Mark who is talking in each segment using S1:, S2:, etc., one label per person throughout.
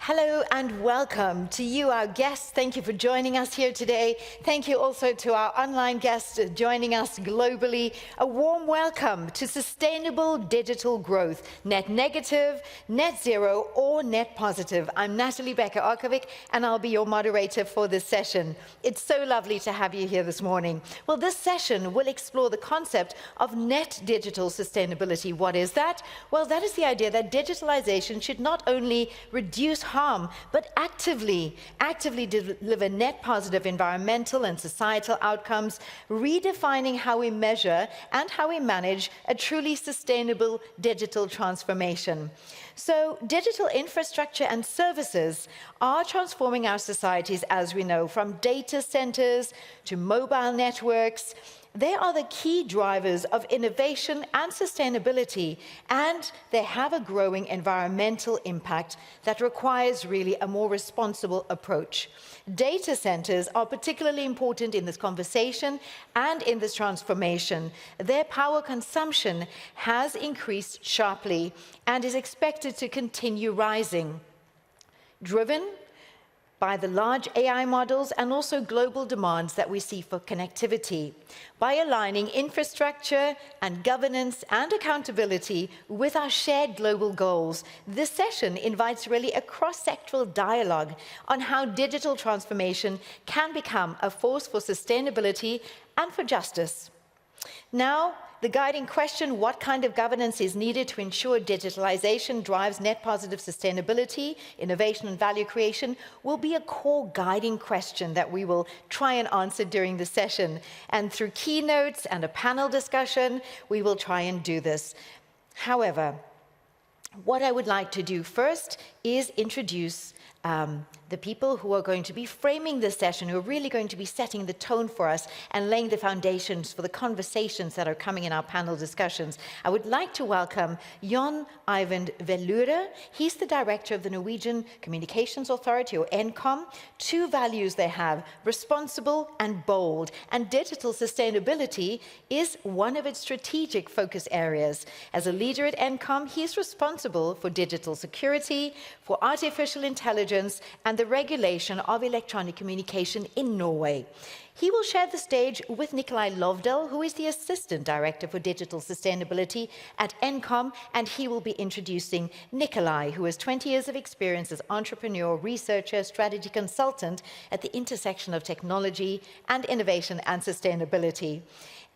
S1: Hello and welcome to you, our guests. Thank you for joining us here today. Thank you also to our online guests joining us globally. A warm welcome to sustainable digital growth, net negative, net zero, or net positive. I'm Natalie Becker-Arkovic, and I'll be your moderator for this session. It's so lovely to have you here this morning. Well, this session will explore the concept of net digital sustainability. What is that? Well, that is the idea that digitalization should not only reduce harm, but actively deliver net positive environmental and societal outcomes, redefining how we measure and how we manage a truly sustainable digital transformation. So digital infrastructure and services are transforming our societies, as we know, from data centers to mobile networks. They are the key drivers of innovation and sustainability, and they have a growing environmental impact that requires really a more responsible approach. Data centers are particularly important in this conversation and in this transformation. Their power consumption has increased sharply and is expected to continue rising, driven by the large AI models and also global demands that we see for connectivity. By aligning infrastructure and governance and accountability with our shared global goals, this session invites really a cross-sectoral dialogue on how digital transformation can become a force for sustainability and for justice. Now, the guiding question, what kind of governance is needed to ensure digitalization drives net positive sustainability, innovation and value creation, will be a core guiding question that we will try and answer during the session. And through keynotes and a panel discussion, we will try and do this. However, what I would like to do first is introduce the people who are going to be framing this session, who are really going to be setting the tone for us and laying the foundations for the conversations that are coming in our panel discussions. I would like to welcome Jon Eivind Velure. He's the director of the Norwegian Communications Authority, or NCOM. Two values they have: responsible and bold. And digital sustainability is one of its strategic focus areas. As a leader at NCOM, he's responsible for digital security, for artificial intelligence, and the regulation of electronic communication in Norway. He will share the stage with Nikolai Lovdal, who is the Assistant Director for Digital Sustainability at NCOM, and he will be introducing Nikolai, who has 20 years of experience as entrepreneur, researcher, strategy consultant at the intersection of technology and innovation and sustainability.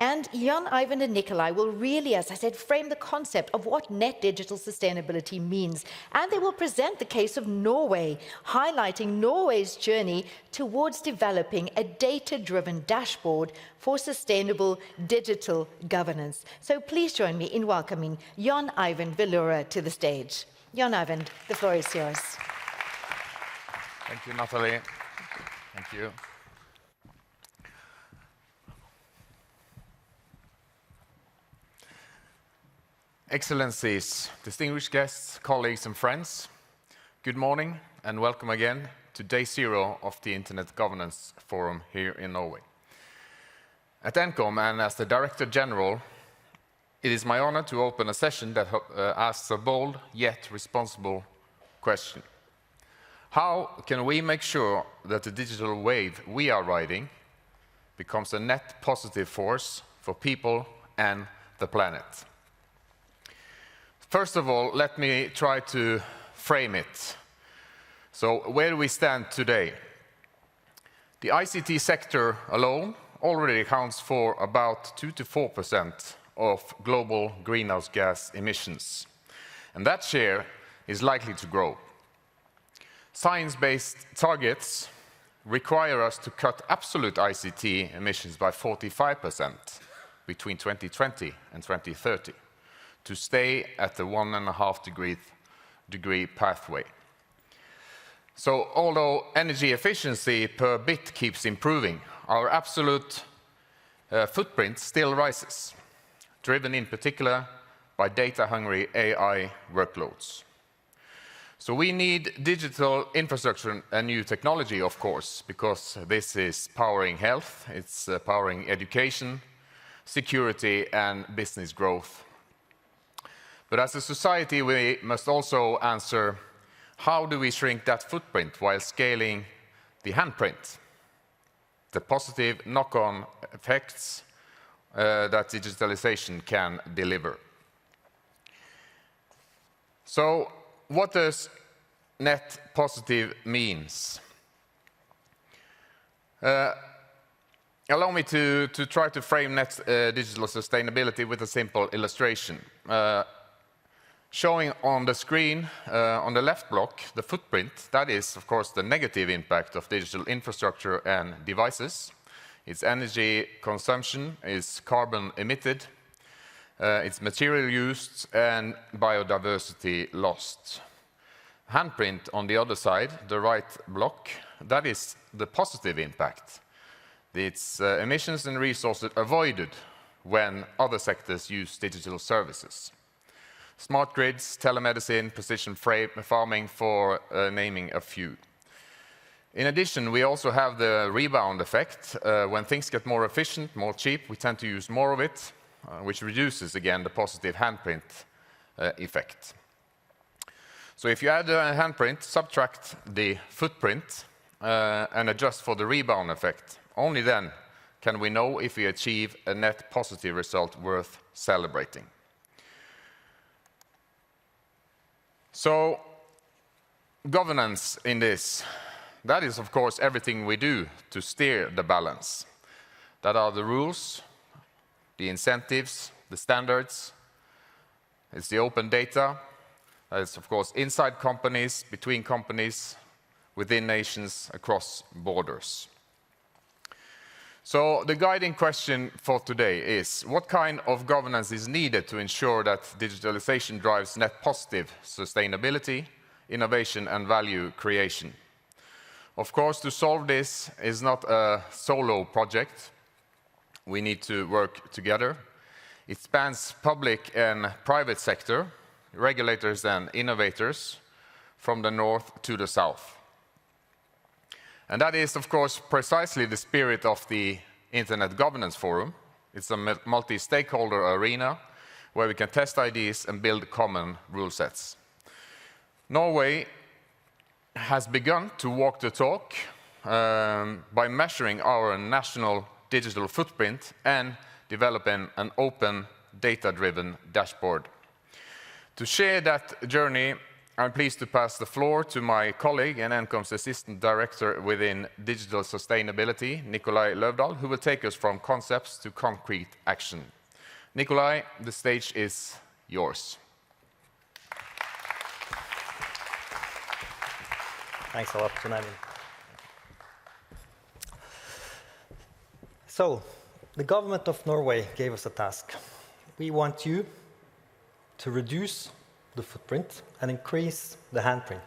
S1: And Jon Eivind and Nikolai will really, as I said, frame the concept of what net digital sustainability means. And they will present the case of Norway, highlighting Norway's journey towards developing a data-driven dashboard for sustainable digital governance. So please join me in welcoming Jon Eivind Velure to the stage. Jon Eivind, the floor is yours.
S2: Thank you, Natalie. Thank you. Excellencies, distinguished guests, colleagues and friends, good morning and welcome again to Day Zero of the Internet Governance Forum here in Norway. At NCOM and as the Director General, it is my honor to open a session that asks a bold yet responsible question. How can we make sure that the digital wave we are riding becomes a net positive force for people and the planet? First of all, let me try to frame it. So, where do we stand today? The ICT sector alone already accounts for about 2 to 4% of global greenhouse gas emissions, and that share is likely to grow. Science-based targets require us to cut absolute ICT emissions by 45% between 2020 and 2030. To stay at the 1.5 degree pathway. So although energy efficiency per bit keeps improving, our absolute footprint still rises, driven in particular by data-hungry AI workloads. So we need digital infrastructure and new technology, of course, because this is powering health, it's powering education, security and business growth. But as a society, we must also answer how do we shrink that footprint while scaling the handprint? The positive knock-on effects that digitalization can deliver. So, what does net positive means? Allow me to try to frame net digital sustainability with a simple illustration. Showing on the screen, on the left block, the footprint, that is, of course, the negative impact of digital infrastructure and devices. Its energy consumption, its carbon emitted, its material used, and biodiversity lost. Handprint on the other side, the right block, that is the positive impact. It's emissions and resources avoided when other sectors use digital services. Smart grids, telemedicine, precision farming, for naming a few. In addition, we also have the rebound effect. When things get more efficient, more cheap, we tend to use more of it, which reduces, again, the positive handprint effect. So if you add a handprint, subtract the footprint, and adjust for the rebound effect, only then can we know if we achieve a net positive result worth celebrating. So, governance in this, that is, of course, everything we do to steer the balance. That are the rules, the incentives, the standards. It's the open data. It's, of course, inside companies, between companies, within nations, across borders. So the guiding question for today is, what kind of governance is needed to ensure that digitalization drives net positive sustainability, innovation, and value creation? Of course, to solve this is not a solo project. We need to work together. It spans public and private sector, regulators and innovators, from the north to the south. And that is, of course, precisely the spirit of the Internet Governance Forum. It's a multi-stakeholder arena where we can test ideas and build common rule sets. Norway has begun to walk the talk by measuring our national digital footprint and developing an open, data-driven dashboard. To share that journey, I'm pleased to pass the floor to my colleague and NCOM's Assistant Director within Digital Sustainability, Nikolai Løvdahl, who will take us from concepts to concrete action. Nikolai, the stage is yours.
S3: Thanks a lot, Jan. So, the government of Norway gave us a task. We want you to reduce the footprint and increase the handprint.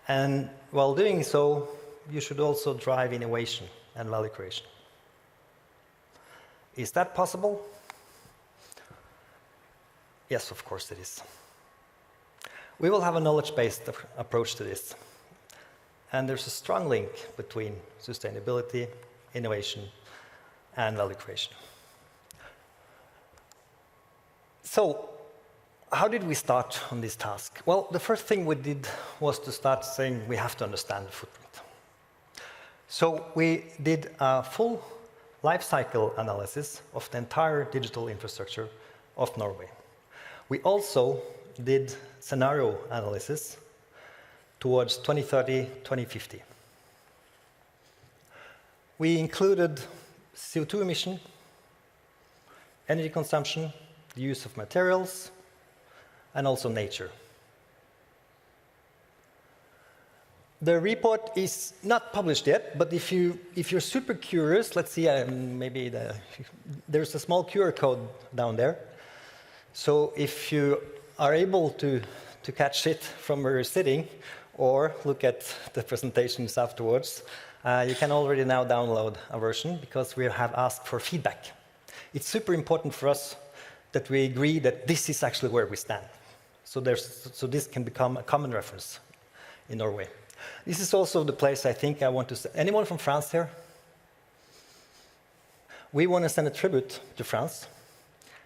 S3: And while doing so, you should also drive innovation and value creation. Is that possible? Yes, of course it is. We will have a knowledge-based approach to this. And there's a strong link between sustainability, innovation, and value creation. So, how did we start on this task? Well, the first thing we did was to start saying we have to understand the footprint. So we did a full life cycle analysis of the entire digital infrastructure of Norway. We also did scenario analysis towards 2030, 2050. We included CO2 emission, energy consumption, the use of materials, and also nature. The report is not published yet, but if you're super curious, let's see, maybe there's a small QR code down there. So if you are able to catch it from where you're sitting, or look at the presentations afterwards, you can already now download a version because we have asked for feedback. It's super important for us that we agree that this is actually where we stand. So this can become a common reference in Norway. This is also the place I think I want to say. Anyone from France here? We want to send a tribute to France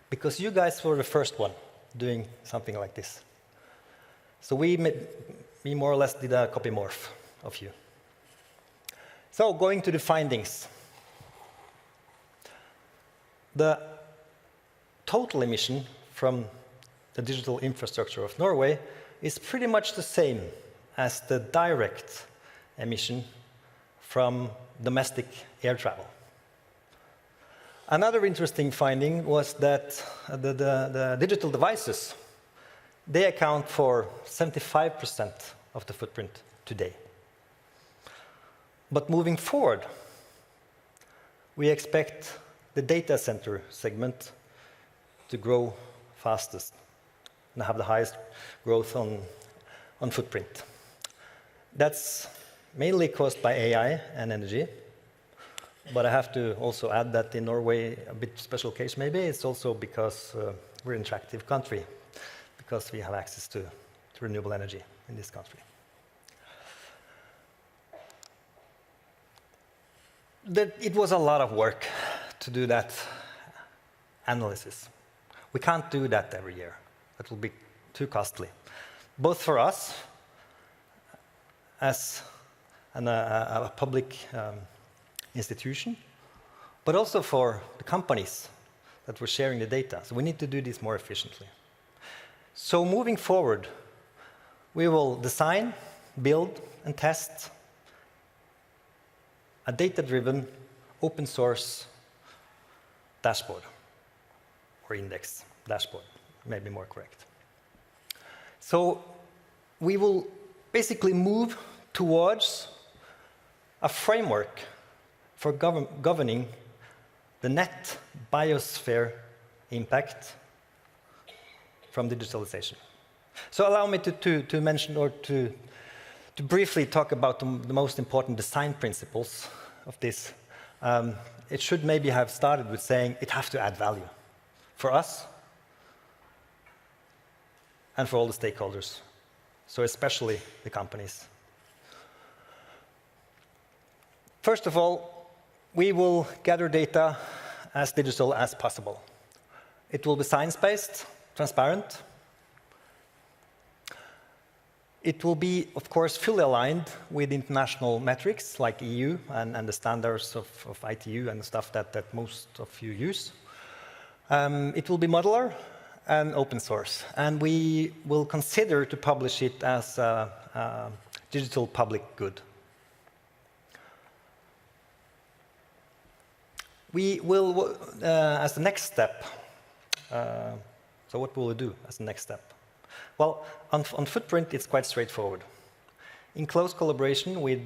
S3: because you guys were the first one doing something like this. So we more or less did a copy morph of you. So going to the findings. The total emission from the digital infrastructure of Norway is pretty much the same as the direct emission from domestic air travel. Another interesting finding was that the digital devices, they account for 75% of the footprint today. But moving forward, we expect the data center segment to grow fastest and have the highest growth on footprint. That's mainly caused by AI and energy. But I have to also add that in Norway, a bit special case maybe, it's also because we're an attractive country, because we have access to renewable energy in this country. It was a lot of work to do that analysis. We can't do that every year. That will be too costly, both for us as a public institution, but also for the companies that were sharing the data. So we need to do this more efficiently. So moving forward, we will design, build, and test a data-driven, open-source dashboard, or index dashboard, maybe more correct. So we will basically move towards a framework for governing the net biosphere impact from digitalization. So allow me to mention or to briefly talk about the most important design principles of this. It should maybe have started with saying it has to add value for us and for all the stakeholders, so especially the companies. First of all, we will gather data as digital as possible. It will be science-based, transparent. It will be, of course, fully aligned with international metrics like EU and the standards of ITU and stuff that most of you use. It will be modular and open source. And we will consider to publish it as a digital public good. We will, as the next step, so what will we do as the next step? Well, on footprint, it's quite straightforward. In close collaboration with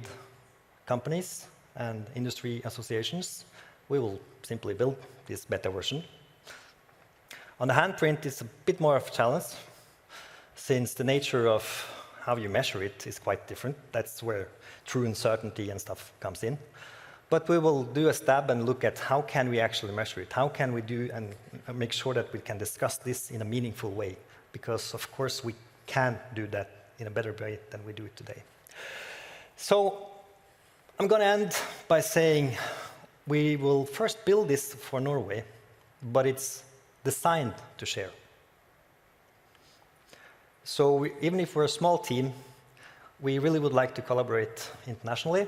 S3: companies and industry associations, we will simply build this beta version. On the handprint, it's a bit more of a challenge, since the nature of how you measure it is quite different. That's where true uncertainty and stuff comes in. But we will do a stab and look at how can we actually measure it? How can we do and make sure that we can discuss this in a meaningful way? Because, of course, we can do that in a better way than we do it today. So I'm going to end by saying we will first build this for Norway, but it's designed to share. So even if we're a small team, we really would like to collaborate internationally,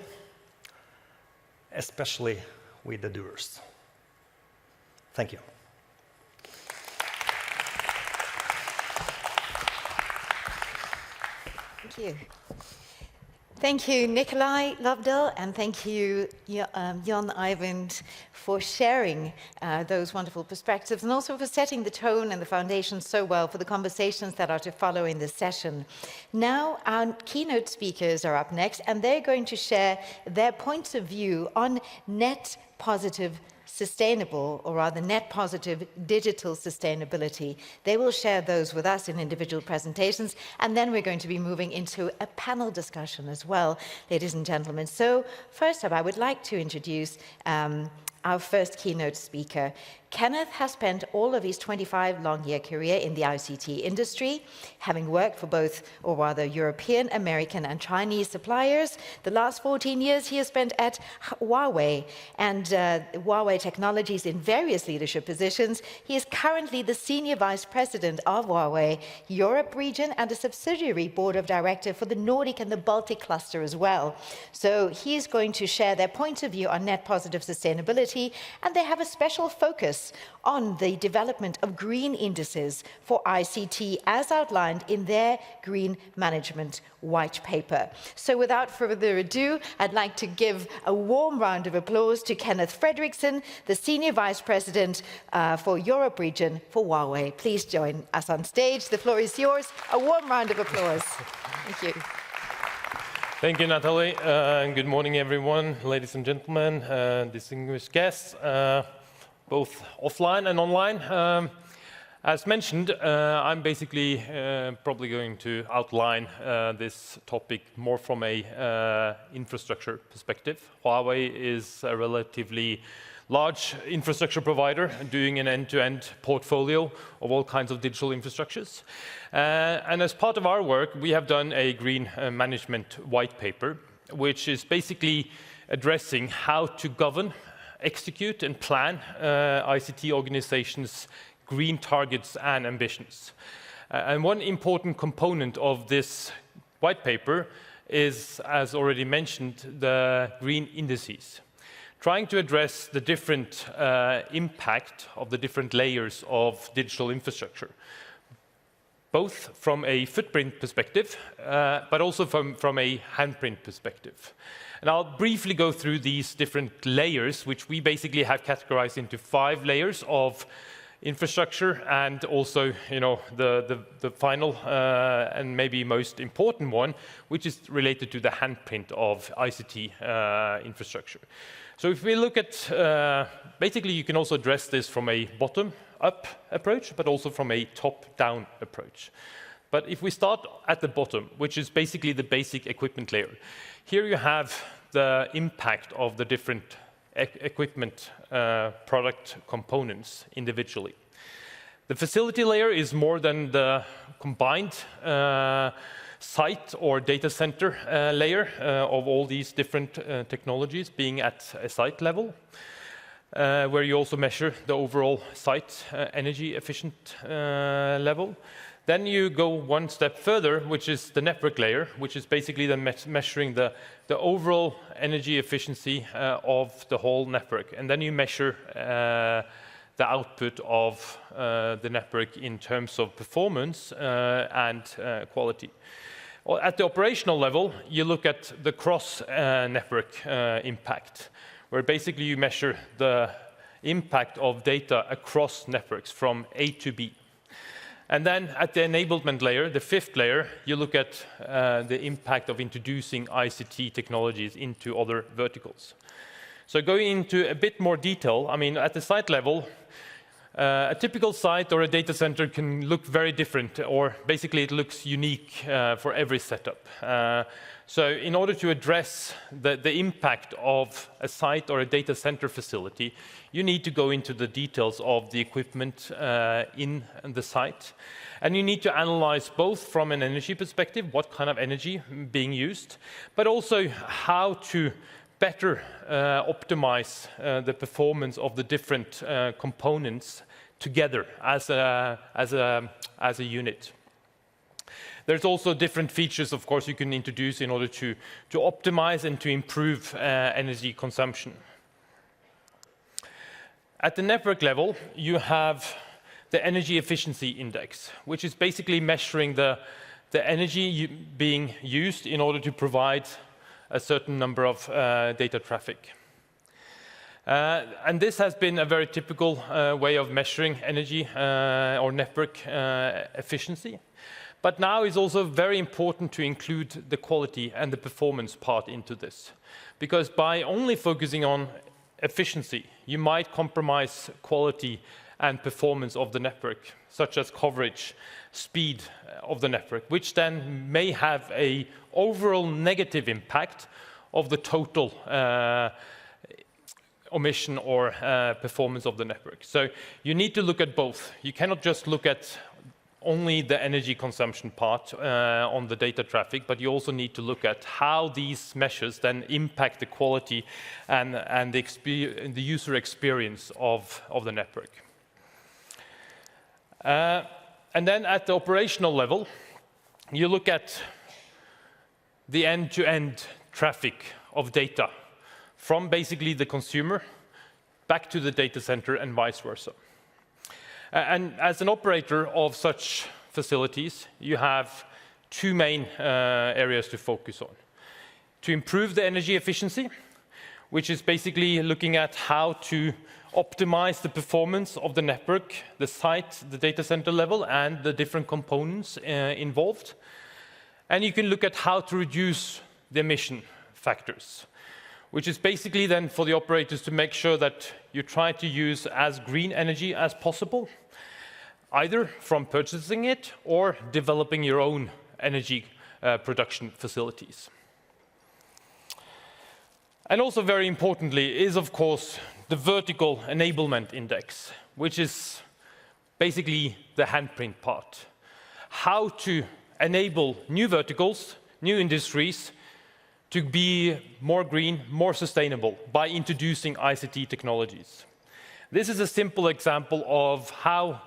S3: especially with the doers. Thank you.
S1: Thank you. Thank you, Nikolai Lovdal, and thank you, Jon Eivind, for sharing those wonderful perspectives and also for setting the tone and the foundation so well for the conversations that are to follow in this session. Now, our keynote speakers are up next, and they're going to share their points of view on net positive sustainable, or rather net positive digital sustainability. They will share those with us in individual presentations, and then we're going to be moving into a panel discussion as well, ladies and gentlemen. So first up, I would like to introduce our first keynote speaker. Kenneth has spent all of his 25-long-year career in the ICT industry, having worked for both, or rather, European, American, and Chinese suppliers. The last 14 years he has spent at Huawei and Huawei Technologies in various leadership positions. He is currently the Senior Vice President of Huawei Europe region and a subsidiary board of director for the Nordic and the Baltic cluster as well. So he is going to share their point of view on net positive sustainability, and they have a special focus on the development of green indices for ICT as outlined in their Green Management White Paper. So without further ado, I'd like to give a warm round of applause to Kenneth Fredriksson, the Senior Vice President for Europe region for Huawei. Please join us on stage. The floor is yours. A warm round of applause. Thank you.
S4: Thank you, Natalie. And good morning, everyone, ladies and gentlemen, distinguished guests, both offline and online. As mentioned, I'm basically probably going to outline this topic more from a infrastructure perspective. Huawei is a relatively large infrastructure provider doing an end-to-end portfolio of all kinds of digital infrastructures. And as part of our work, we have done a green management white paper, which is basically addressing how to govern, execute, and plan ICT organizations' green targets and ambitions. And one important component of this white paper is, as already mentioned, the green indices, trying to address the different impact of the different layers of digital infrastructure, both from a footprint perspective, but also from a handprint perspective. And I'll briefly go through these different layers, which we basically have categorized into 5 layers of infrastructure, and also, the final and maybe most important one, which is related to the handprint of ICT infrastructure. So if we look at, basically you can also address this from a bottom-up approach, but also from a top-down approach. But if we start at the bottom, which is basically the basic equipment layer, here you have the impact of the different equipment product components individually. The facility layer is more than the combined site or data center layer of all these different technologies being at a site level, where you also measure the overall site energy efficient level. Then you go one step further, which is the network layer, which is basically then measuring the overall energy efficiency of the whole network. And then you measure the output of the network in terms of performance and quality. At the operational level, you look at the cross-network impact, where basically you measure the impact of data across networks from A to B. And then at the enablement layer, the 5th layer, you look at the impact of introducing ICT technologies into other verticals. So going into a bit more detail, I mean, at the site level, a typical site or a data center can look very different, or basically it looks unique for every setup. So in order to address the impact of a site or a data center facility, you need to go into the details of the equipment in the site. And you need to analyze both from an energy perspective, what kind of energy being used, but also how to better optimize the performance of the different components together as a unit. There's also different features, of course, you can introduce in order to optimize and to improve energy consumption. At the network level, you have the energy efficiency index, which is basically measuring the energy being used in order to provide a certain number of data traffic. And this has been a very typical way of measuring energy or network efficiency. But now it's also very important to include the quality and the performance part into this. Because by only focusing on efficiency, you might compromise quality and performance of the network, such as coverage, speed of the network, which then may have an overall negative impact of the total omission or performance of the network. So you need to look at both. You cannot just look at only the energy consumption part on the data traffic, but you also need to look at how these measures then impact the quality and the user experience of the network. And then at the operational level, you look at the end-to-end traffic of data from basically the consumer back to the data center and vice versa. And as an operator of such facilities, you have two main areas to focus on. To improve the energy efficiency, which is basically looking at how to optimize the performance of the network, the site, the data center level, and the different components involved. And you can look at how to reduce the emission factors, which is basically then for the operators to make sure that you try to use as green energy as possible, either from purchasing it or developing your own energy production facilities. And also very importantly is, of course, the vertical enablement index, which is basically the handprint part. How to enable new verticals, new industries, to be more green, more sustainable by introducing ICT technologies. This is a simple example of how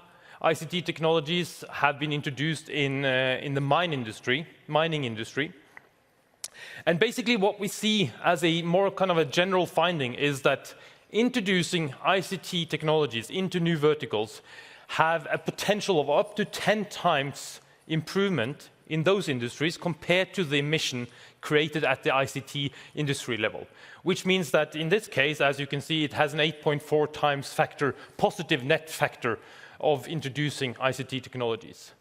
S4: ICT technologies have been introduced in the mining industry. And basically what we see as a more kind of a general finding is that introducing ICT technologies into new verticals have a potential of up to 10 times improvement in those industries compared to the emission created at the ICT industry level, which means that in this case, as you can see, it has an 8.4 times factor, positive net factor of introducing ICT technologies.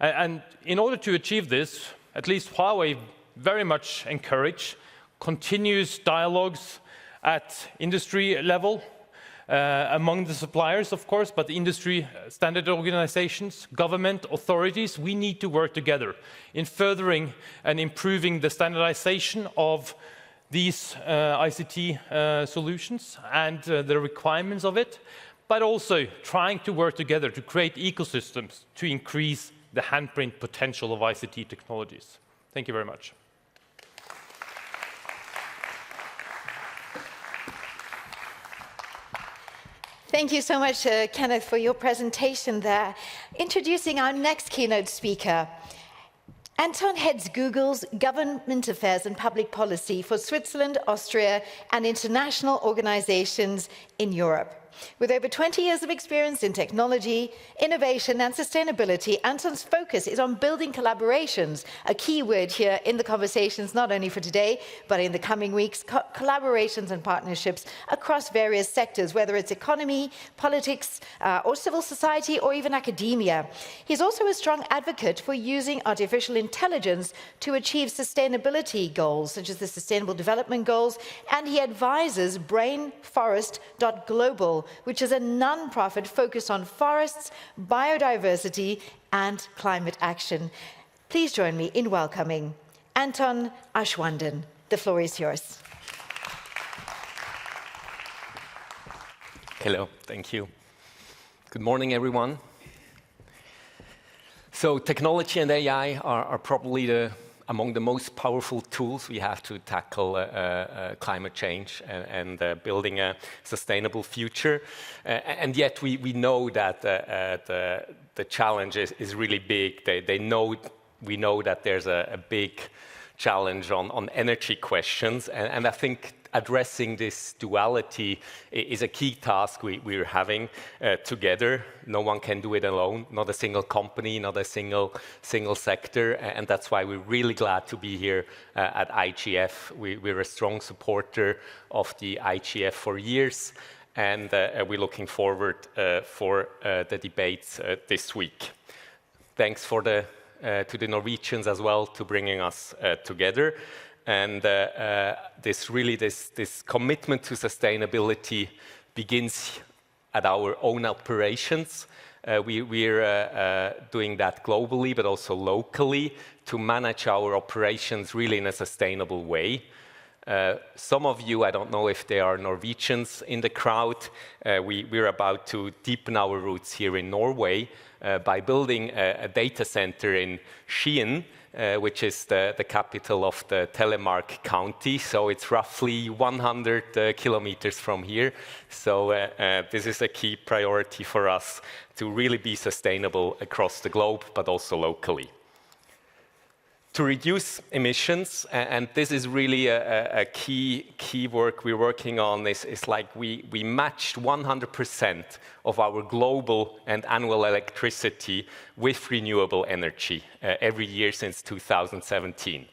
S4: And in order to achieve this, at least Huawei very much encourage continuous dialogues at industry level, among the suppliers, of course, but the industry standard organizations, government, authorities, we need to work together in furthering and improving the standardization of these ICT solutions and the requirements of it, but also trying to work together to create ecosystems to increase the handprint potential of ICT technologies. Thank you very much.
S1: Thank you so much, Kenneth, for your presentation there. Introducing our next keynote speaker. Anton heads Google's Government Affairs and Public Policy for Switzerland, Austria, and international organizations in Europe. With over 20 years of experience in technology, innovation, and sustainability, Anton's focus is on building collaborations, a key word here in the conversations, not only for today, but in the coming weeks, collaborations and partnerships across various sectors, whether it's economy, politics, or civil society, or even academia. He's also a strong advocate for using artificial intelligence to achieve sustainability goals, such as the Sustainable Development Goals, and he advises brainforest.global, which is a non-profit focused on forests, biodiversity, and climate action. Please join me in welcoming Anton Aschwanden. The floor is yours.
S5: Hello, thank you. Good morning, everyone. So technology and AI are probably among the most powerful tools we have to tackle climate change and building a sustainable future. And yet we know that the challenge is really big. We know that there's a big challenge on energy questions. And I think addressing this duality is a key task we're having together. No one can do it alone, not a single company, not a single sector, and that's why we're really glad to be here at IGF. We're a strong supporter of the IGF for years, and we're looking forward for the debates this week. Thanks to the Norwegians as well to bringing us together. And this commitment to sustainability begins at our own operations. We're doing that globally, but also locally, to manage our operations really in a sustainable way. Some of you, I don't know if there are Norwegians in the crowd, we're about to deepen our roots here in Norway by building a data center in Skien, which is the capital of the Telemark County. So it's roughly 100 kilometers from here. So this is a key priority for us to really be sustainable across the globe, but also locally. To reduce emissions, and this is really a key work we're working on, is like we matched 100% of our global and annual electricity with renewable energy every year since 2017.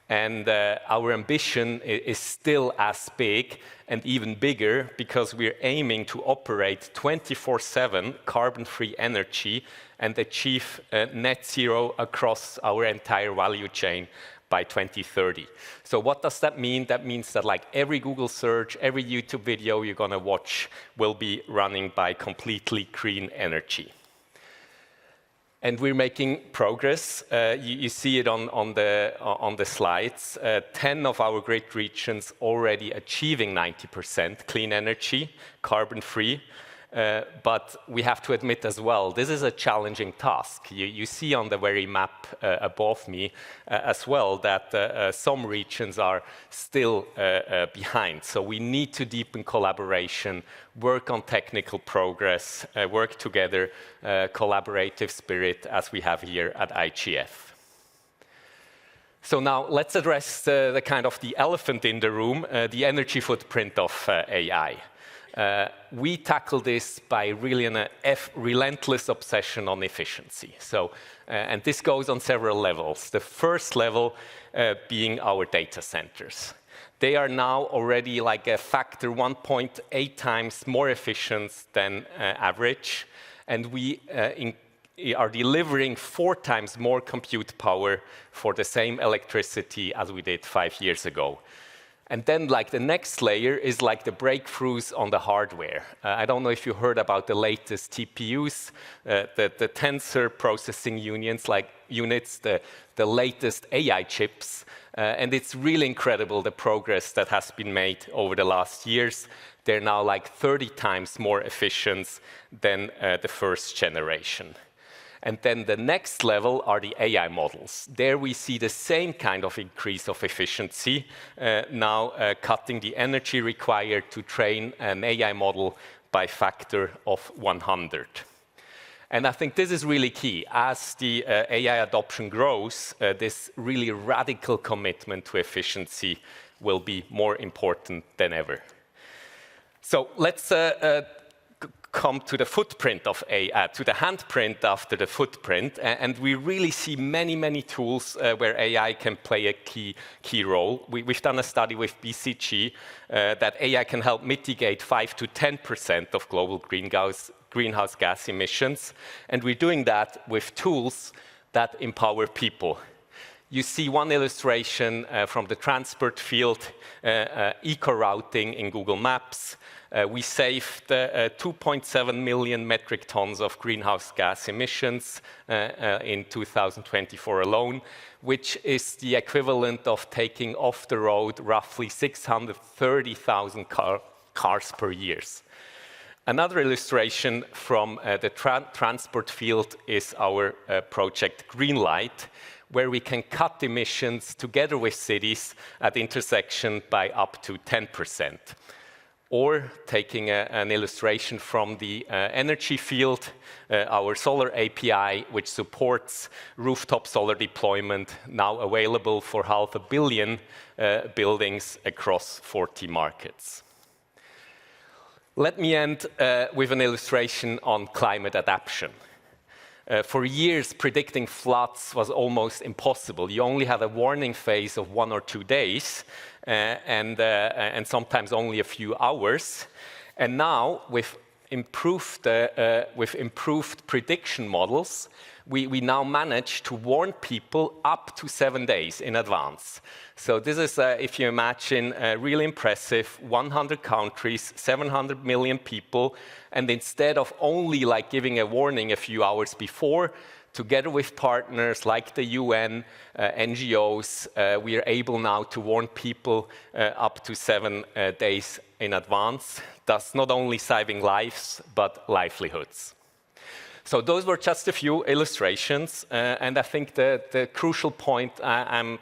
S5: And our ambition is still as big and even bigger because we're aiming to operate 24/7 carbon-free energy and achieve net zero across our entire value chain by 2030. So what does that mean? That means that like every Google search, every YouTube video you're going to watch will be running by completely green energy. And we're making progress. You see it on the slides. 10 of our great regions already achieving 90% clean energy, carbon-free. But we have to admit as well, this is a challenging task. You see on the very map above me as well that some regions are still behind. So we need to deepen collaboration, work on technical progress, work together, collaborative spirit as we have here at IGF. So now let's address the kind of the elephant in the room, the energy footprint of AI. We tackle this by really a relentless obsession on efficiency. So, and this goes on several levels. The first level being our data centers. They are now already like a factor 1.8 times more efficient than average, and we are delivering 4 times more compute power for the same electricity as we did 5 years ago. And then like the next layer is like the breakthroughs on the hardware. I don't know if you heard about the latest TPUs, the tensor processing units, the latest AI chips. And it's really incredible the progress that has been made over the last years. They're now like 30 times more efficient than the first generation. And then the next level are the AI models. There we see the same kind of increase of efficiency, now cutting the energy required to train an AI model by factor of 100. And I think this is really key. As the AI adoption grows, this really radical commitment to efficiency will be more important than ever. So let's come to the footprint of AI, to the handprint after the footprint, and we really see many tools where AI can play a key role. We've done a study with BCG that AI can help mitigate 5 to 10% of global greenhouse gas emissions, and we're doing that with tools that empower people. You see one illustration from the transport field, eco-routing in Google Maps. We saved 2.7 million metric tons of greenhouse gas emissions in 2024 alone, which is the equivalent of taking off the road roughly 630,000 cars per year. Another illustration from the transport field is our project Greenlight, where we can cut emissions together with cities at intersection by up to 10%. Or taking an illustration from the energy field, our solar API, which supports rooftop solar deployment, now available for 500 million buildings across 40 markets. Let me end with an illustration on climate adaptation. For years, predicting floods was almost impossible. You only had a warning phase of 1 or 2 days, and sometimes only a few hours. And now, with improved prediction models, we now manage to warn people up to 7 days in advance. So this is, if you imagine, really impressive, 100 countries, 700 million people, and instead of only like giving a warning a few hours before, together with partners like the UN, NGOs, we are able now to warn people up to 7 days in advance, thus not only saving lives, but livelihoods. So those were just a few illustrations, and I think the crucial point I'm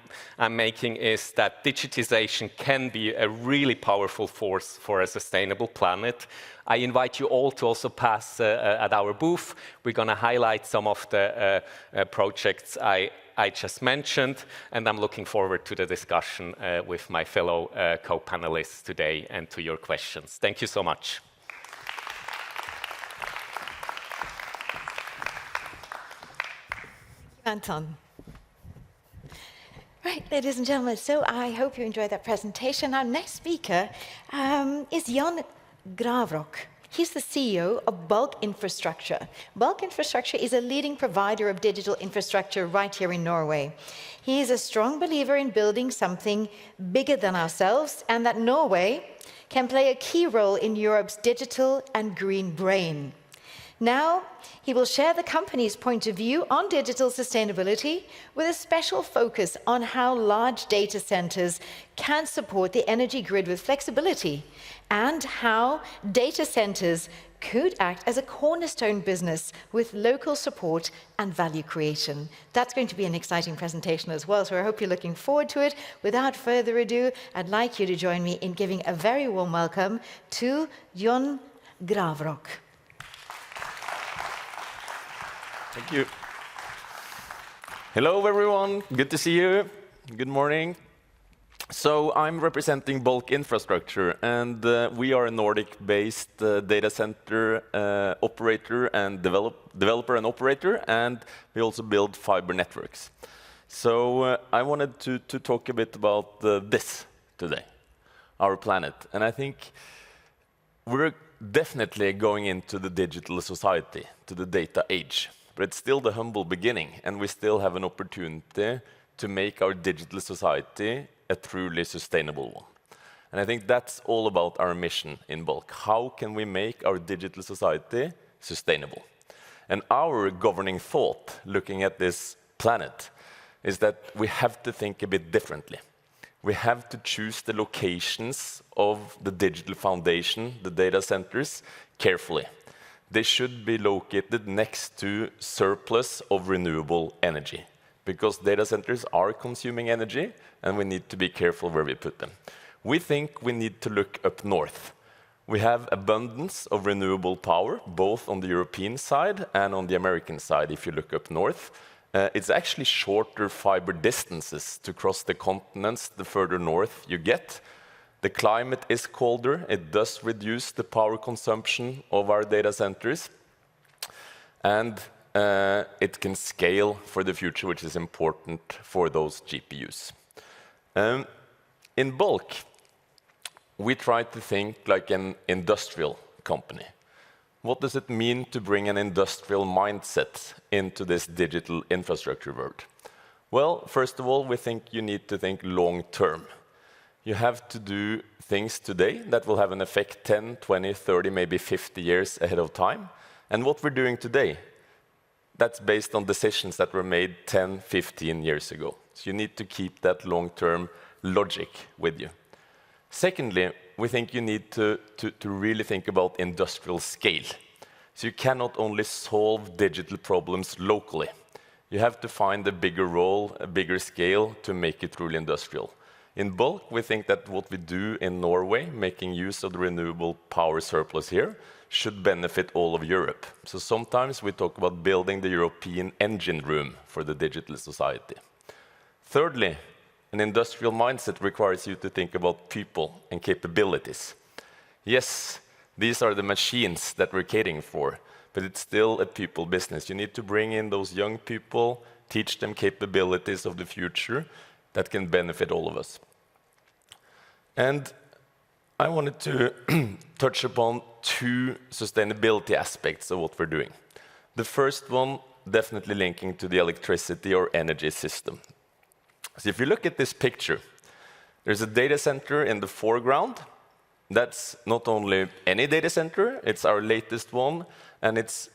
S5: making is that digitization can be a really powerful force for a sustainable planet. I invite you all to also pass at our booth. We're going to highlight some of the projects I just mentioned, and I'm looking forward to the discussion with my fellow co-panelists today and to your questions. Thank you so much.
S1: Anton. Right, ladies and gentlemen, so I hope you enjoyed that presentation. Our next speaker is Jan Gravrok. He's the CEO of Bulk Infrastructure. Bulk Infrastructure is a leading provider of digital infrastructure right here in Norway. He is a strong believer in building something bigger than ourselves, and that Norway can play a key role in Europe's digital and green brain. Now, he will share the company's point of view on digital sustainability with a special focus on how large data centers can support the energy grid with flexibility and how data centers could act as a cornerstone business with local support and value creation. That's going to be an exciting presentation as well, so I hope you're looking forward to it. Without further ado, I'd like you to join me in giving a very warm welcome to Jan Gravrok.
S6: Thank you. Hello, everyone. Good to see you. Good morning. So I'm representing Bulk Infrastructure, and we are a Nordic-based data center operator and developer and operator, and we also build fiber networks. So I wanted to talk a bit about this today, our planet. And I think we're definitely going into the digital society, to the data age. But it's still the humble beginning, and we still have an opportunity to make our digital society a truly sustainable one. And I think that's all about our mission in Bulk. How can we make our digital society sustainable? And our governing thought, looking at this planet, is that we have to think a bit differently. We have to choose the locations of the digital foundation, the data centers, carefully. They should be located next to surplus of renewable energy, because data centers are consuming energy, and we need to be careful where we put them. We think we need to look up north. We have abundance of renewable power, both on the European side and on the American side, if you look up north. It's actually shorter fiber distances to cross the continents the further north you get. The climate is colder. It does reduce the power consumption of our data centers. And it can scale for the future, which is important for those GPUs. In Bulk, we try to think like an industrial company. What does it mean to bring an industrial mindset into this digital infrastructure world? Well, first of all, we think you need to think long term. You have to do things today that will have an effect 10, 20, 30, maybe 50 years ahead of time. And what we're doing today, that's based on decisions that were made 10, 15 years ago. So you need to keep that long-term logic with you. Secondly, we think you need to really think about industrial scale. So you cannot only solve digital problems locally. You have to find a bigger role, a bigger scale to make it truly industrial. In Bulk, we think that what we do in Norway, making use of the renewable power surplus here, should benefit all of Europe. So sometimes we talk about building the European engine room for the digital society. Thirdly, an industrial mindset requires you to think about people and capabilities. Yes, these are the machines that we're catering for, but it's still a people business. You need to bring in those young people, teach them capabilities of the future that can benefit all of us. And I wanted to touch upon two sustainability aspects of what we're doing. The first one, definitely linking to the electricity or energy system. So if you look at this picture, there's a data center in the foreground. That's not only any data center, it's our latest one, and it's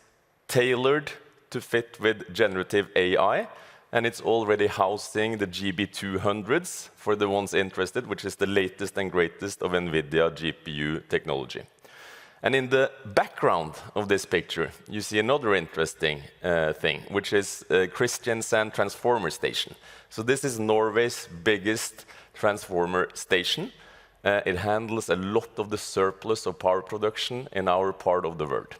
S6: tailored to fit with generative AI, and it's already housing the GB200s for the ones interested, which is the latest and greatest of NVIDIA GPU technology. And in the background of this picture, you see another interesting thing, which is Kristiansand Transformer Station. So this is Norway's biggest transformer station. It handles a lot of the surplus of power production in our part of the world.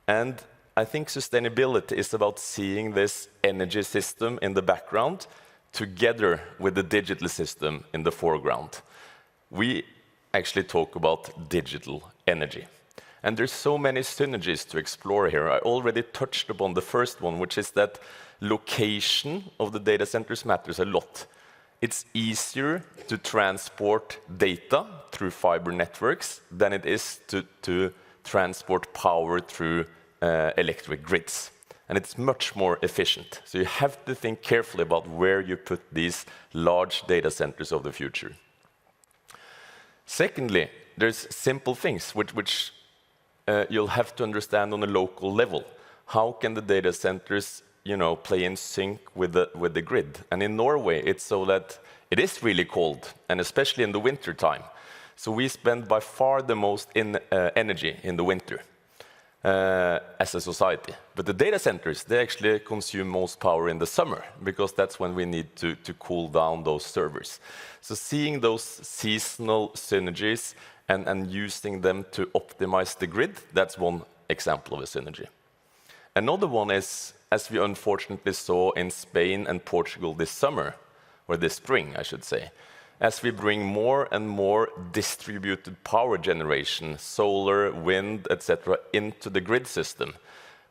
S6: And I think sustainability is about seeing this energy system in the background together with the digital system in the foreground. We actually talk about digital energy. And there's so many synergies to explore here. I already touched upon the first one, which is that location of the data centers matters a lot. It's easier to transport data through fiber networks than it is to transport power through electric grids. And it's much more efficient. So you have to think carefully about where you put these large data centers of the future. Secondly, there's simple things which you'll have to understand on a local level. How can the data centers, play in sync with the grid? And in Norway, it's so that it is really cold, and especially in the winter time. So we spend by far the most energy in the winter as a society. But the data centers, they actually consume most power in the summer, because that's when we need to cool down those servers. So seeing those seasonal synergies and using them to optimize the grid, that's one example of a synergy. Another one is, as we unfortunately saw in Spain and Portugal this summer, or this spring, I should say, as we bring more and more distributed power generation, solar, wind, etc., into the grid system,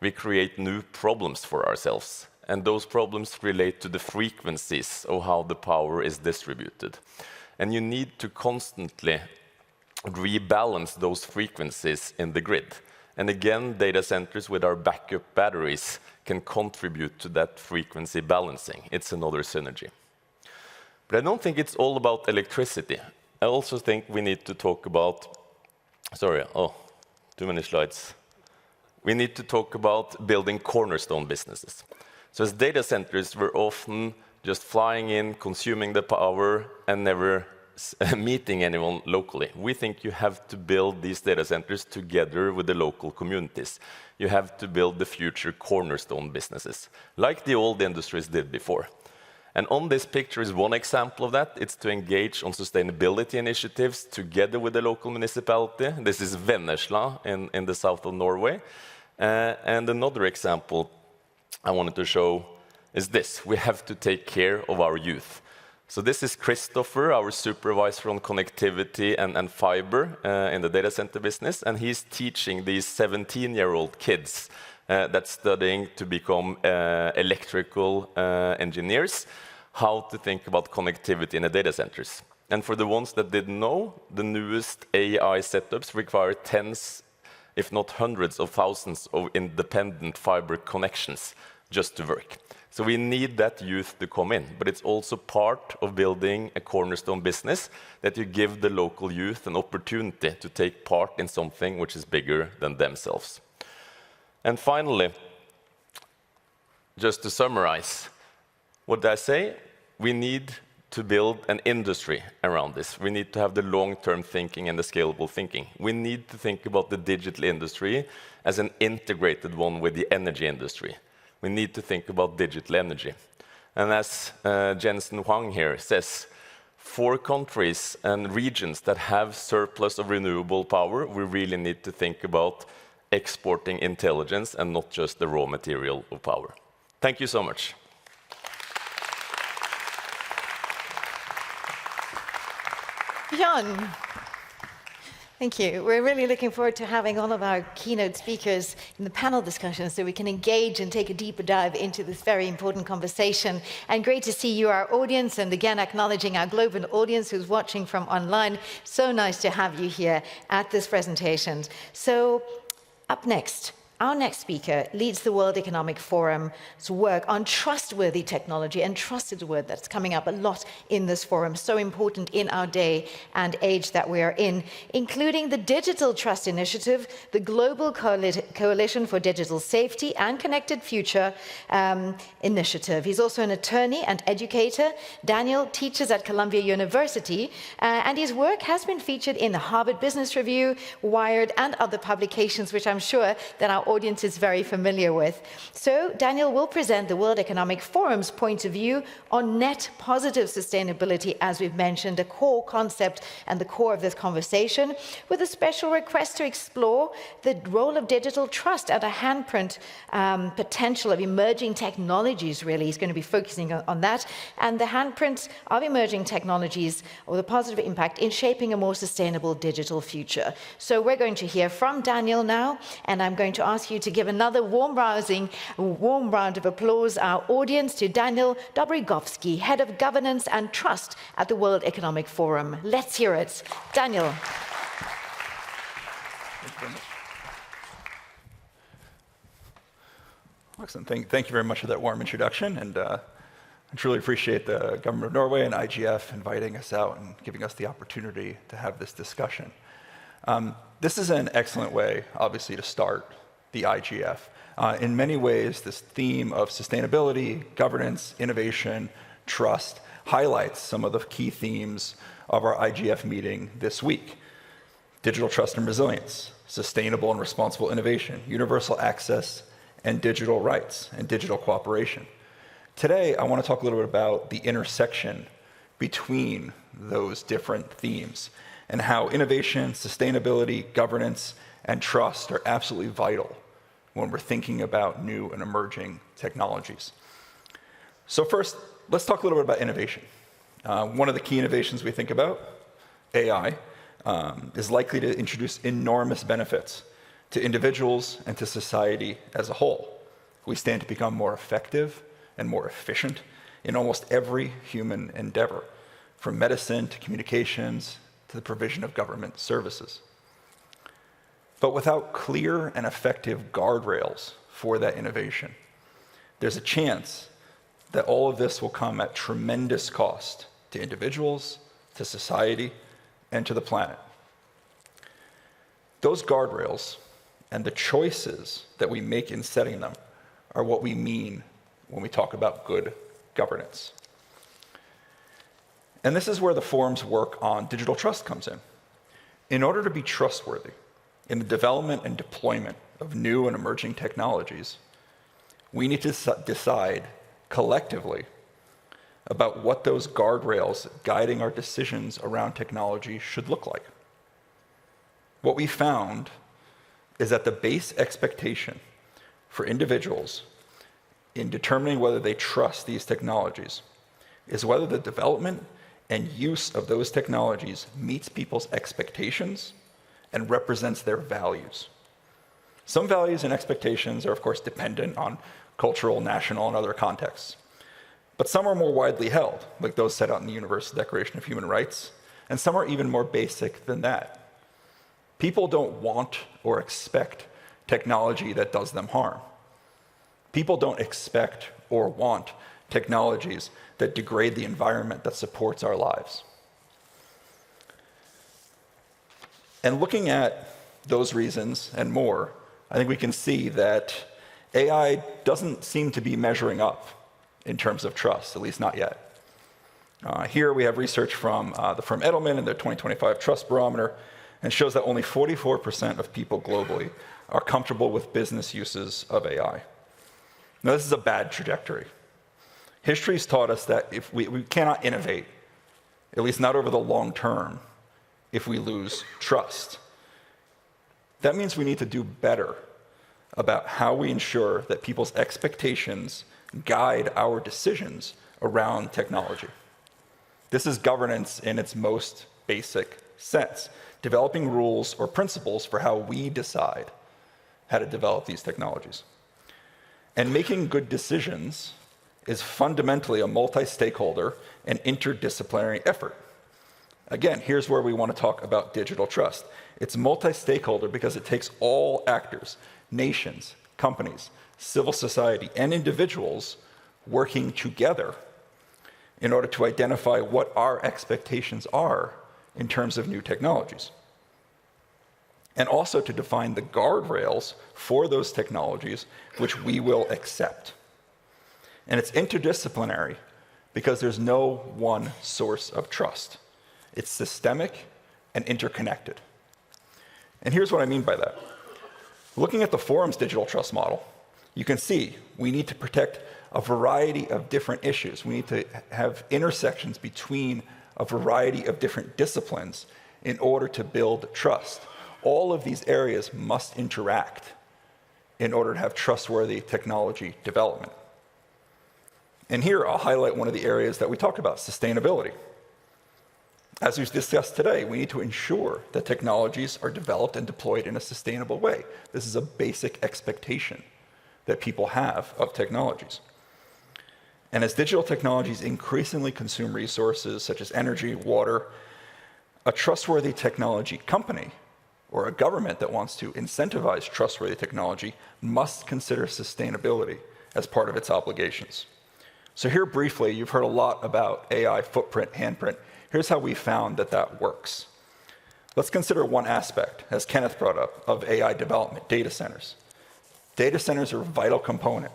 S6: we create new problems for ourselves. And those problems relate to the frequencies of how the power is distributed. And you need to constantly rebalance those frequencies in the grid. And again, data centers with our backup batteries can contribute to that frequency balancing. It's another synergy. But I don't think it's all about electricity. I also think we need to talk about, too many slides. We need to talk about building cornerstone businesses. So as data centers, we're often just flying in, consuming the power, and never meeting anyone locally. We think you have to build these data centers together with the local communities. You have to build the future cornerstone businesses, like the old industries did before. And on this picture is one example of that. It's to engage on sustainability initiatives together with the local municipality. This is Vennesla in the south of Norway. And another example I wanted to show is this. We have to take care of our youth. So this is Christopher, our supervisor on connectivity and fiber in the data center business. And he's teaching these 17-year-old kids that's studying to become electrical engineers, how to think about connectivity in the data centers. And for the ones that didn't know, the newest AI setups require tens, if not hundreds of thousands of independent fiber connections just to work. So we need that youth to come in, but it's also part of building a cornerstone business that you give the local youth an opportunity to take part in something which is bigger than themselves. And finally, just to summarize, what did I say? We need to build an industry around this. We need to have the long-term thinking and the scalable thinking. We need to think about the digital industry as an integrated one with the energy industry. We need to think about digital energy. And as Jensen Huang here says, for countries and regions that have surplus of renewable power, we really need to think about exporting intelligence and not just the raw material of power. Thank you so much.
S1: Jan, thank you. We're really looking forward to having all of our keynote speakers in the panel discussion so we can engage and take a deeper dive into this very important conversation. And great to see you, our audience, and again, acknowledging our global audience who's watching from online. So nice to have you here at this presentation. So up next, Our next speaker leads the World Economic Forum's work on trustworthy technology, and trust is a word that's coming up a lot in this forum, so important in our day and age that we are in, including the Digital Trust Initiative, the Global Coalition for Digital Safety and Connected Future initiative. He's also an attorney and educator. Daniel teaches at Columbia University, and his work has been featured in the Harvard Business Review, Wired, and other publications, which I'm sure that our audience is very familiar with. So Daniel will present the World Economic Forum's point of view on net positive sustainability, as we've mentioned, a core concept and the core of this conversation, with a special request to explore the role of digital trust and a handprint potential of emerging technologies, really. He's going to be focusing on that, and the handprint of emerging technologies, or the positive impact in shaping a more sustainable digital future. So we're going to hear from Daniel now, and I'm going to ask you to give another warm round of applause, our audience, to Daniel Dobrygovsky, Head of Governance and Trust at the World Economic Forum. Let's hear it. Daniel.
S7: Excellent. Thank you very much for that warm introduction, and I truly appreciate the Government of Norway and IGF inviting us out and giving us the opportunity to have this discussion. This is an excellent way, obviously, to start the IGF. In many ways, this theme of sustainability, governance, innovation, trust highlights some of the key themes of our IGF meeting this week. Digital trust and resilience, sustainable and responsible innovation, universal access and digital rights, and digital cooperation. Today, I want to talk a little bit about the intersection between those different themes and how innovation, sustainability, governance, and trust are absolutely vital when we're thinking about new and emerging technologies. So first, let's talk a little bit about innovation. One of the key innovations we think about, AI, is likely to introduce enormous benefits to individuals and to society as a whole. We stand to become more effective and more efficient in almost every human endeavor, from medicine to communications to the provision of government services. But without clear and effective guardrails for that innovation, there's a chance that all of this will come at tremendous cost to individuals, to society, and to the planet. Those guardrails and the choices that we make in setting them are what we mean when we talk about good governance. And this is where the forum's work on digital trust comes in. In order to be trustworthy in the development and deployment of new and emerging technologies, we need to decide collectively about what those guardrails guiding our decisions around technology should look like. What we found is that the base expectation for individuals in determining whether they trust these technologies is whether the development and use of those technologies meets people's expectations and represents their values. Some values and expectations are, of course, dependent on cultural, national, and other contexts. But some are more widely held, like those set out in the Universal Declaration of Human Rights, and some are even more basic than that. People don't want or expect technology that does them harm. People don't expect or want technologies that degrade the environment that supports our lives. And looking at those reasons and more, I think we can see that AI doesn't seem to be measuring up in terms of trust, at least not yet. Here we have research from the firm Edelman and their 2025 Trust Barometer, and shows that only 44% of people globally are comfortable with business uses of AI. Now, this is a bad trajectory. History's taught us that if we cannot innovate, at least not over the long term, if we lose trust. That means we need to do better about how we ensure that people's expectations guide our decisions around technology. This is governance in its most basic sense, developing rules or principles for how we decide how to develop these technologies. And making good decisions is fundamentally a multi-stakeholder and interdisciplinary effort. Again, here's where we want to talk about digital trust. It's multi-stakeholder because it takes all actors, nations, companies, civil society, and individuals working together in order to identify what our expectations are in terms of new technologies. And also to define the guardrails for those technologies which we will accept. And it's interdisciplinary because there's no one source of trust. It's systemic and interconnected. And here's what I mean by that. Looking at the forum's digital trust model, you can see we need to protect a variety of different issues. We need to have intersections between a variety of different disciplines in order to build trust. All of these areas must interact in order to have trustworthy technology development. And here I'll highlight one of the areas that we talk about, sustainability. As we've discussed today, we need to ensure that technologies are developed and deployed in a sustainable way. This is a basic expectation that people have of technologies. And as digital technologies increasingly consume resources such as energy, water, a trustworthy technology company or a government that wants to incentivize trustworthy technology must consider sustainability as part of its obligations. So here briefly, you've heard a lot about AI footprint, handprint. Here's how we found that that works. Let's consider one aspect, as Kenneth brought up, of AI development, data centers. Data centers are a vital component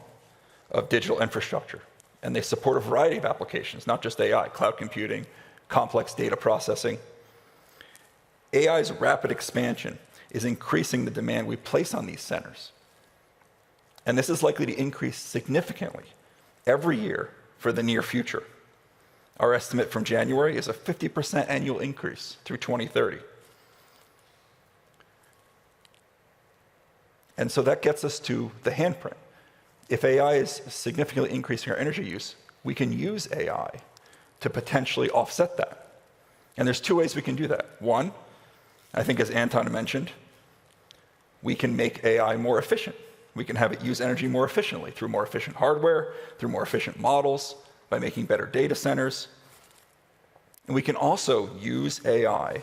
S7: of digital infrastructure, and they support a variety of applications, not just AI, cloud computing, complex data processing. AI's rapid expansion is increasing the demand we place on these centers. And this is likely to increase significantly every year for the near future. Our estimate from January is a 50% annual increase through 2030. And so that gets us to the handprint. If AI is significantly increasing our energy use, we can use AI to potentially offset that. And there's two ways we can do that. One, I think as Anton mentioned, we can make AI more efficient. We can have it use energy more efficiently through more efficient hardware, through more efficient models, by making better data centers. And we can also use AI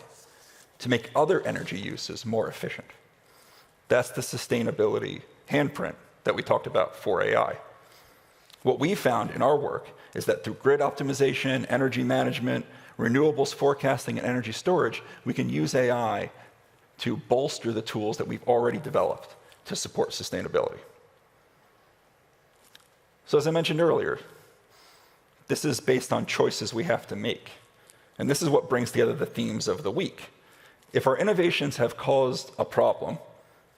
S7: to make other energy uses more efficient. That's the sustainability handprint that we talked about for AI. What we found in our work is that through grid optimization, energy management, renewables forecasting, and energy storage, we can use AI to bolster the tools that we've already developed to support sustainability. So as I mentioned earlier, this is based on choices we have to make. And this is what brings together the themes of the week. If our innovations have caused a problem,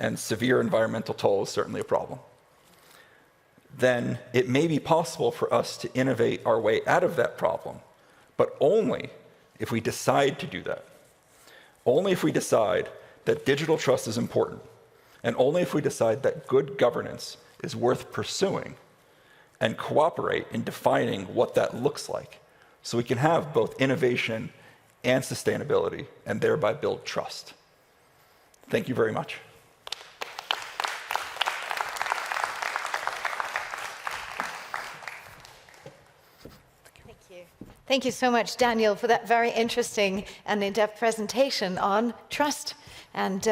S7: and severe environmental toll is certainly a problem, then it may be possible for us to innovate our way out of that problem, but only if we decide to do that. Only if we decide that digital trust is important, and only if we decide that good governance is worth pursuing and cooperate in defining what that looks like, so we can have both innovation and sustainability and thereby build trust. Thank you very much.
S1: Thank you so much, Daniel, for that very interesting and in-depth presentation on trust, and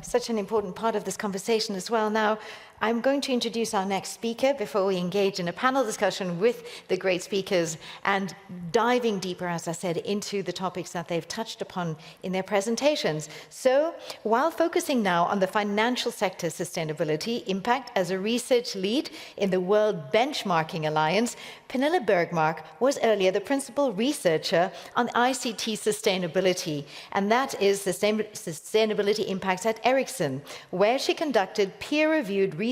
S1: such an important part of this conversation as well. Now, I'm going to introduce our next speaker before we engage in a panel discussion with the great speakers and diving deeper, as I said, into the topics that they've touched upon in their presentations. So, while focusing now on the financial sector sustainability impact as a research lead in the World Benchmarking Alliance, Pernille Bergmark was earlier the principal researcher on ICT sustainability, and that is sustainability impacts at Ericsson, where she conducted peer-reviewed research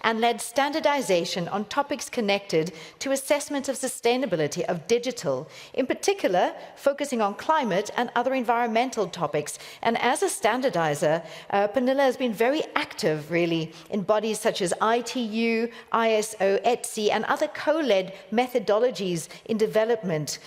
S1: and led standardization on topics connected to assessment of sustainability of digital, in particular focusing on climate and other environmental topics. And as a standardizer, Pernille has been very active, really, in bodies such as ITU, ISO, ETSI, and other co-led methodologies in development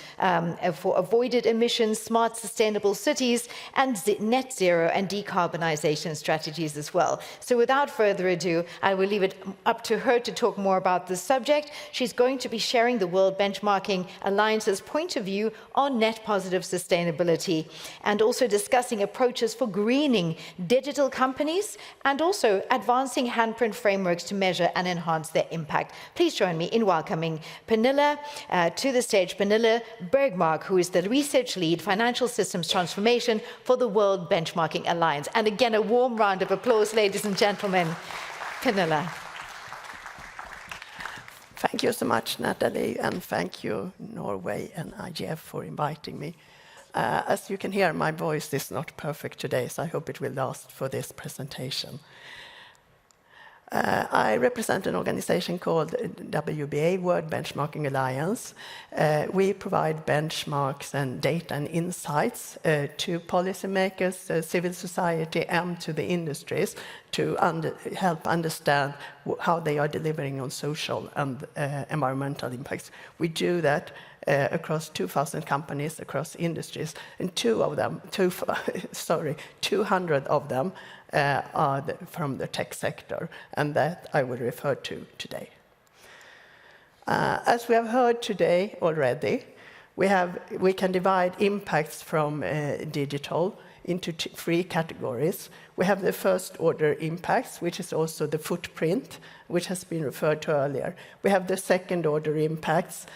S1: for avoided emissions, smart sustainable cities, and net zero and decarbonization strategies as well. So without further ado, I will leave it up to her to talk more about this subject. She's going to be sharing the World Benchmarking Alliance's point of view on net positive sustainability and also discussing approaches for greening digital companies and also advancing handprint frameworks to measure and enhance their impact. Please join me in welcoming Pernilla to the stage. Pernilla Bergmark, who is the Research Lead Financial Systems Transformation for the World Benchmarking Alliance. And again, a warm round of applause, ladies and gentlemen. Pernilla.
S8: Thank you so much, Natalie, and thank you, Norway and IGF, for inviting me. As you can hear, my voice is not perfect today, so I hope it will last for this presentation. I represent an organization called WBA, World Benchmarking Alliance. We provide benchmarks and data and insights to policymakers, civil society, and to the industries to help understand how they are delivering on social and environmental impacts. We do that across 2,000 companies, across industries, and 200 of them are from the tech sector, and that I will refer to today. As we have heard today already, we can divide impacts from digital into three categories. We have the first order impacts, which is also the footprint, which has been referred to earlier. We have the second order impacts,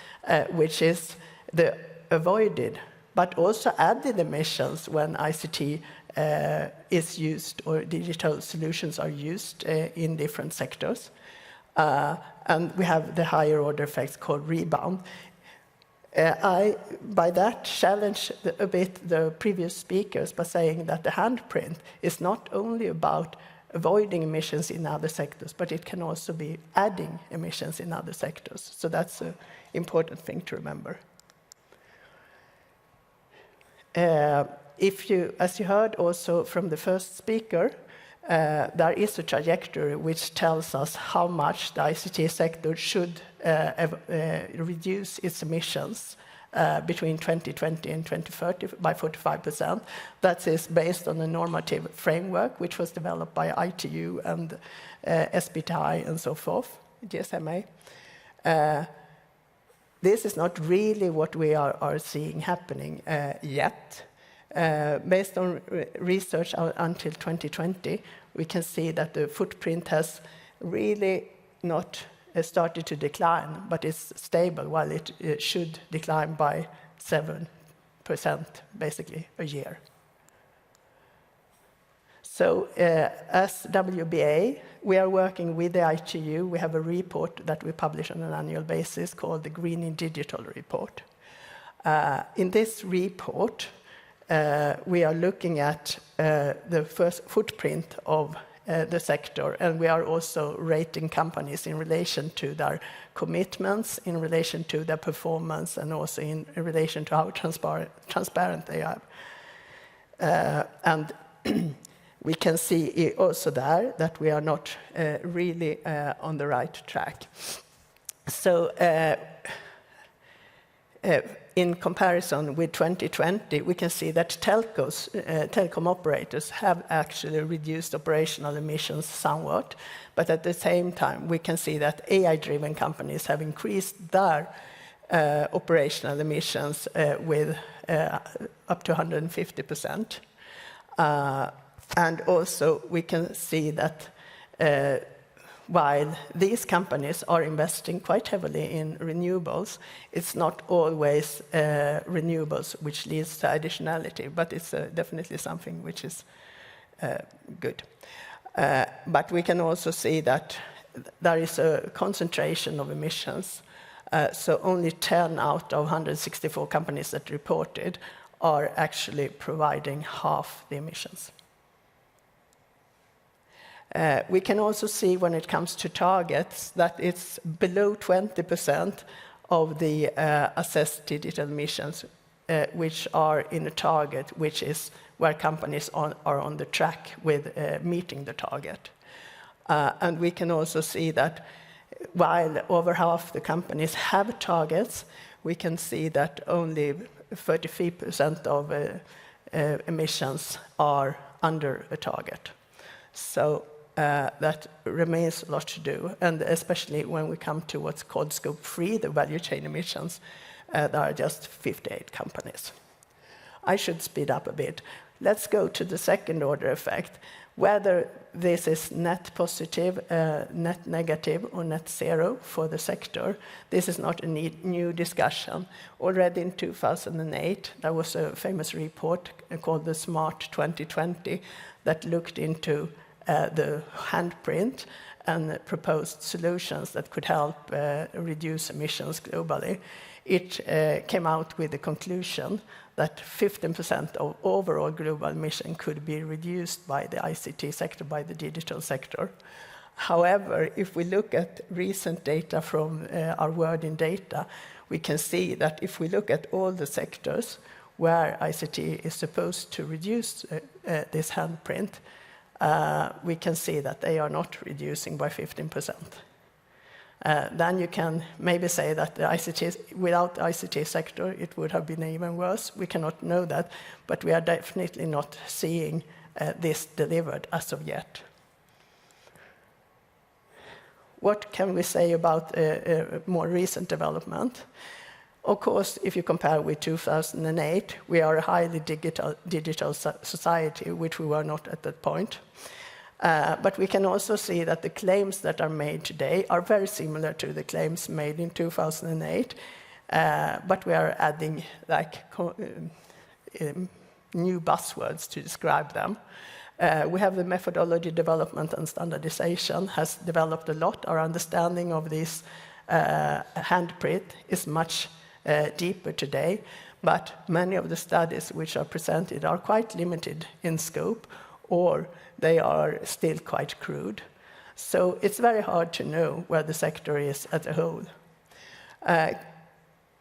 S8: which is the avoided, but also added emissions when ICT is used or digital solutions are used in different sectors. And we have the higher order effects called rebound. I, by that, challenge a bit the previous speakers by saying that the handprint is not only about avoiding emissions in other sectors, but it can also be adding emissions in other sectors. So that's an important thing to remember. As you heard also from the first speaker, there is a trajectory which tells us how much the ICT sector should reduce its emissions between 2020 and 2030 by 45%. That is based on a normative framework which was developed by ITU and SBTi and so forth, GSMA. This is not really what we are seeing happening yet. Based on research until 2020, we can see that the footprint has really not started to decline, but it's stable, while it should decline by 7%, basically, a year. So as WBA, we are working with the ITU. We have a report that we publish on an annual basis called the Greening Digital Report. In this report, we are looking at the first footprint of the sector, and we are also rating companies in relation to their commitments, in relation to their performance, and also in relation to how transparent they are. And we can see also there that we are not really on the right track. So in comparison with 2020, we can see that telecom operators have actually reduced operational emissions somewhat, but at the same time, we can see that AI-driven companies have increased their operational emissions with up to 150%. And also, we can see that while these companies are investing quite heavily in renewables, it's not always renewables which leads to additionality, but it's definitely something which is good. But we can also see that there is a concentration of emissions. So only 10 out of 164 companies that reported are actually providing half the emissions. We can also see when it comes to targets that it's below 20% of the assessed digital emissions which are in a target, which is where companies are on the track with meeting the target. And we can also see that while over half the companies have targets, we can see that only 33% of emissions are under a target. So that remains a lot to do, and especially when we come to what's called scope 3, the value chain emissions, there are just 58 companies. I should speed up a bit. Let's go to the second order effect, whether this is net positive, net negative, or net zero for the sector. This is not a new discussion. Already in 2008, there was a famous report called the Smart 2020 that looked into the handprint and proposed solutions that could help reduce emissions globally. It came out with the conclusion that 15% of overall global emission could be reduced by the ICT sector, by the digital sector. However, if we look at recent data from our Word in Data, we can see that if we look at all the sectors where ICT is supposed to reduce this handprint, we can see that they are not reducing by 15%. Then you can maybe say that the without the ICT sector, it would have been even worse. We cannot know that, but we are definitely not seeing this delivered as of yet. What can we say about more recent development? Of course, if you compare with 2008, we are a highly digital society, which we were not at that point. But we can also see that the claims that are made today are very similar to the claims made in 2008, but we are adding new buzzwords to describe them. We have the methodology development and standardization has developed a lot. Our understanding of this handprint is much deeper today, but many of the studies which are presented are quite limited in scope, or they are still quite crude. So it's very hard to know where the sector is as a whole.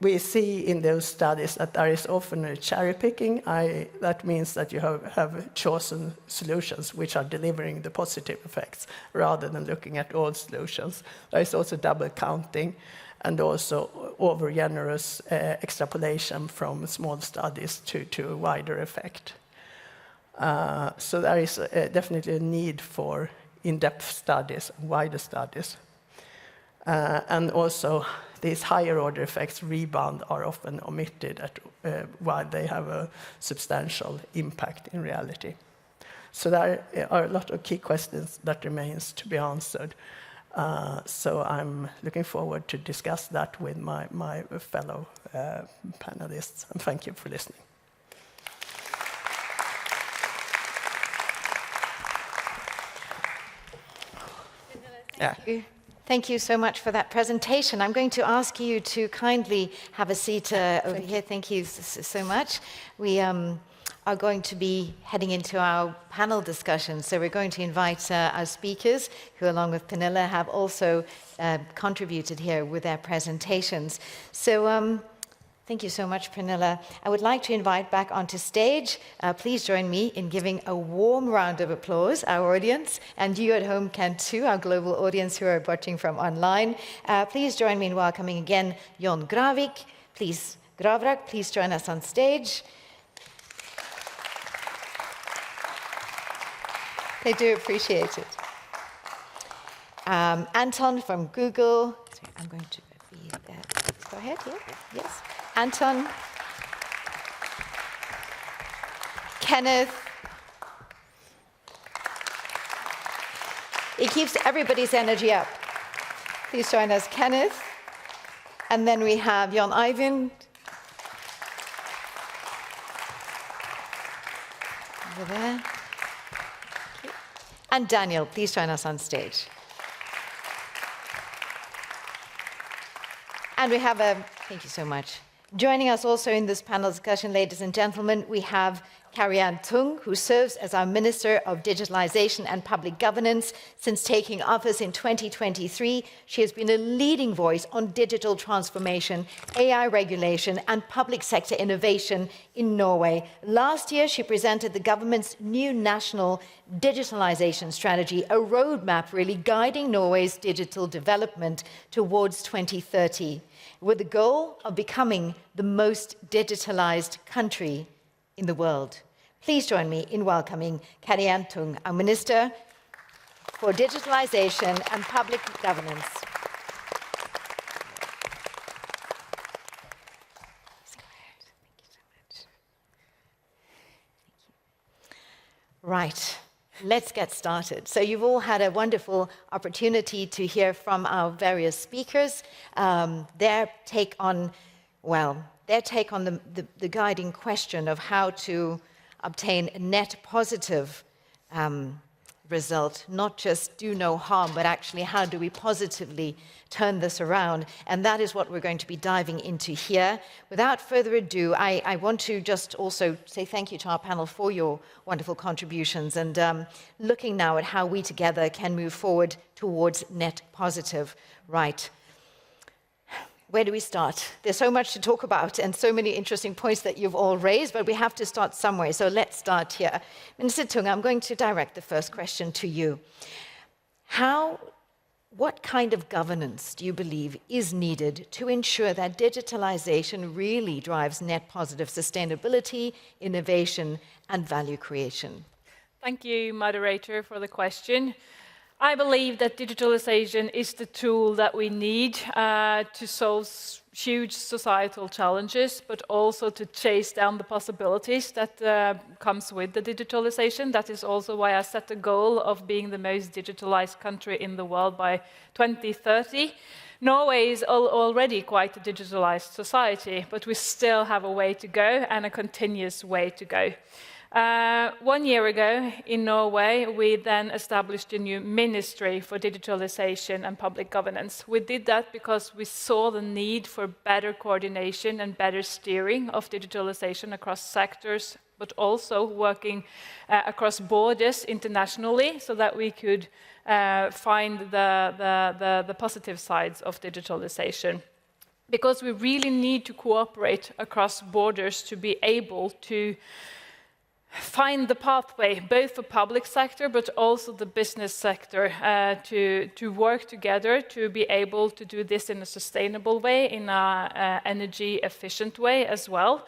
S8: We see in those studies that there is often a cherry picking. That means that you have chosen solutions which are delivering the positive effects rather than looking at all solutions. There is also double counting and also over-generous extrapolation from small studies to a wider effect. So there is definitely a need for in-depth studies, wider studies. And also, these higher order effects rebound are often omitted while they have a substantial impact in reality. So there are a lot of key questions that remains to be answered. So I'm looking forward to discuss that with my fellow panelists, and thank you for listening.
S1: Thank you. Thank you so much for that presentation. I'm going to ask you to kindly have a seat over here. Thank you so much. We are going to be heading into our panel discussion. So we're going to invite our speakers, who along with Pernilla have also contributed here with their presentations. So thank you so much, Pernilla. I would like to invite back onto stage. Please join me in giving a warm round of applause, our audience, and you at home can too, our global audience who are watching from online. Please join me in welcoming again Jon Gravik. Please join us on stage. They do appreciate it. Anton from Google. Sorry, I'm going to be there. Go ahead, yeah. Yes. Anton. Kenneth. It keeps everybody's energy up. Please join us, Kenneth. And then we have Jon Eivind. Over there. And Daniel, please join us on stage. And we have thank you so much. Joining us also in this panel discussion, ladies and gentlemen, we have Karianne Tung, who serves as our Minister of Digitalization and Public Governance. Since taking office in 2023, she has been a leading voice on digital transformation, AI regulation, and public sector innovation in Norway. Last year, she presented the government's new national digitalization strategy, a roadmap really guiding Norway's digital development towards 2030, with the goal of becoming the most digitalized country in the world. Please join me in welcoming Karianne Tung, our Minister. for Digitalization and Public Governance. Right, let's get started. So you've all had a wonderful opportunity to hear from our various speakers, their take on the guiding question of how to obtain a net positive result, not just do no harm, but actually how do we positively turn this around? And that is what we're going to be diving into here. Without further ado, I want to just also say thank you to our panel for your wonderful contributions and looking now at how we together can move forward towards net positive. Right. Where do we start? There's so much to talk about and so many interesting points that you've all raised, but we have to start somewhere. So let's start here. Minister Tung, I'm going to direct the first question to you. What kind of governance do you believe is needed to ensure that digitalization really drives net positive sustainability, innovation, and value creation?
S9: Thank you, moderator, for the question. I believe that digitalization is the tool that we need to solve huge societal challenges, but also to chase down the possibilities that comes with the digitalization. That is also why I set the goal of being the most digitalized country in the world by 2030. Norway is already quite a digitalized society, but we still have a way to go and a continuous way to go. 1 year ago in Norway, we then established a new Ministry for Digitalization and Public Governance. We did that because we saw the need for better coordination and better steering of digitalization across sectors, but also working across borders internationally so that we could find the positive sides of digitalization. Because we really need to cooperate across borders to be able to find the pathway, both for public sector, but also the business sector, to work together to be able to do this in a sustainable way, in an energy efficient way as well,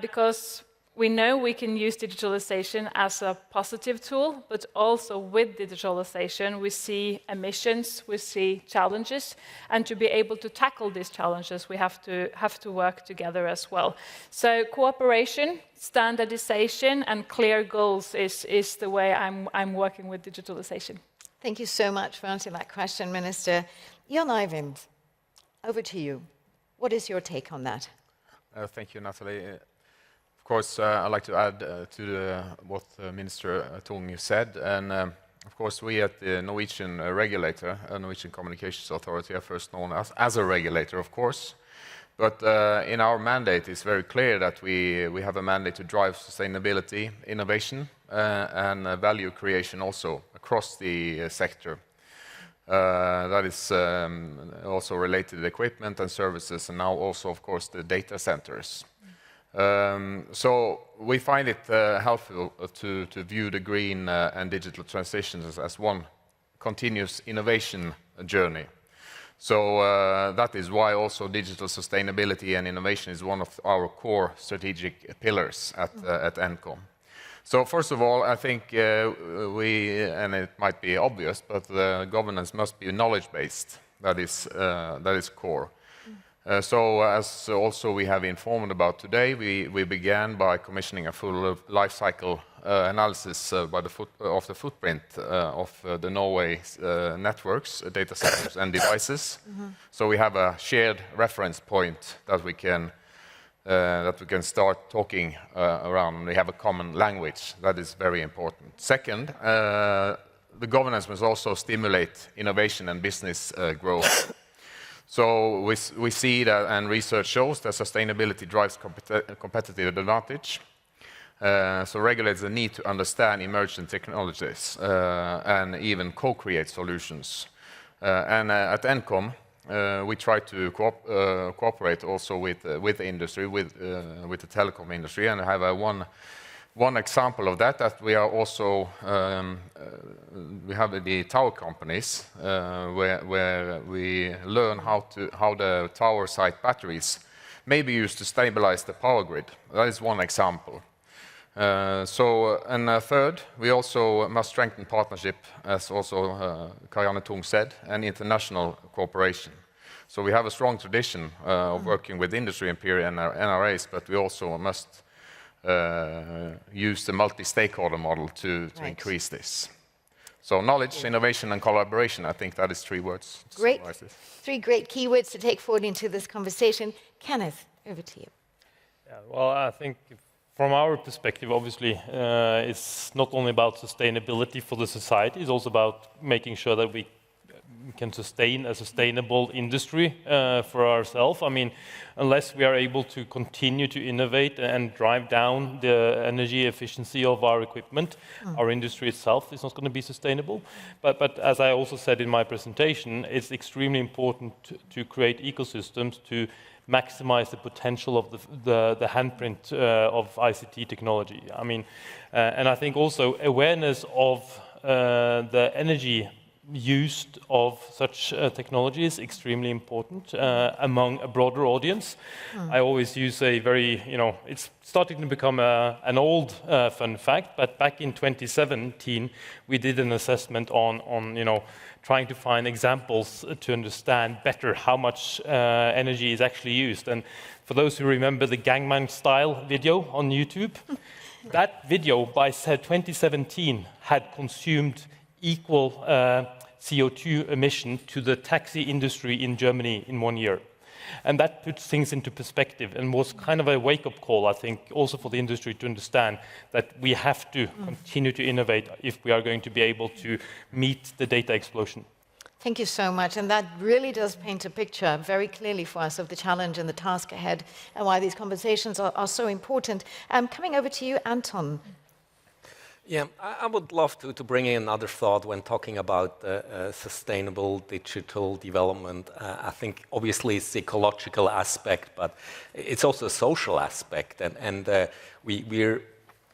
S9: because we know we can use digitalization as a positive tool, but also with digitalization, we see emissions, we see challenges, and to be able to tackle these challenges, we have to work together as well. So cooperation, standardization, and clear goals is the way I'm working with digitalization.
S1: Thank you so much for answering that question, Minister. Jan Eivind, over to you. What is your take on that?
S2: Thank you, Natalie. Of course, I'd like to add to what Minister Tung said. And of course, we at the Norwegian regulator, Norwegian Communications Authority, are first known as a regulator, of course. But in our mandate, it's very clear that we have a mandate to drive sustainability, innovation, and value creation also across the sector. That is also related to equipment and services, and now also, of course, the data centers. So we find it helpful to view the green and digital transitions as one continuous innovation journey. So that is why also digital sustainability and innovation is one of our core strategic pillars at NCOM. So first of all, I think and it might be obvious, but the governance must be knowledge-based. That is core. So as also we have informed about today, we began by commissioning a full life cycle analysis of the footprint of the Norway networks, data centers and devices. So we have a shared reference point that we can start talking around. We have a common language. That is very important. Second, the governance must also stimulate innovation and business growth. So we see that, and research shows that sustainability drives competitive advantage. So regulators need to understand emerging technologies and even co-create solutions. And at NCOM, we try to cooperate also with the industry, with the telecom industry, and have one example of that we are also we have the tower companies where we learn how the tower site batteries may be used to stabilize the power grid. That is one example. And third, we also must strengthen partnership, as also Karianne Tung said, and international cooperation. So we have a strong tradition of working with industry and peer NRAs, but we also must use the multi-stakeholder model to increase this. So knowledge, innovation, and collaboration, I think that is 3 words.
S1: Great. 3 great keywords to take forward into this conversation. Kenneth, over to you.
S4: Yeah, well, I think from our perspective, obviously, it's not only about sustainability for the society, it's also about making sure that we can sustain a sustainable industry for ourselves. I mean, unless we are able to continue to innovate and drive down the energy efficiency of our equipment, our industry itself is not going to be sustainable. But as I also said in my presentation, it's extremely important to create ecosystems to maximize the potential of the handprint of ICT technology. I mean, and I think also awareness of the energy used of such technology is extremely important among a broader audience. I always use a very, it's starting to become an old fun fact, but back in 2017, we did an assessment on trying to find examples to understand better how much energy is actually used. And for those who remember the Gangnam Style video on YouTube, that video by 2017 had consumed equal CO2 emission to the taxi industry in Germany in 1 year. And that puts things into perspective and was kind of a wake-up call, I think, also for the industry to understand that we have to continue to innovate if we are going to be able to meet the data explosion.
S1: Thank you so much. And that really does paint a picture very clearly for us of the challenge and the task ahead and why these conversations are so important. Coming over to you, Anton.
S5: Yeah, I would love to bring in another thought when talking about sustainable digital development. I think obviously it's the ecological aspect, but it's also a social aspect. And we're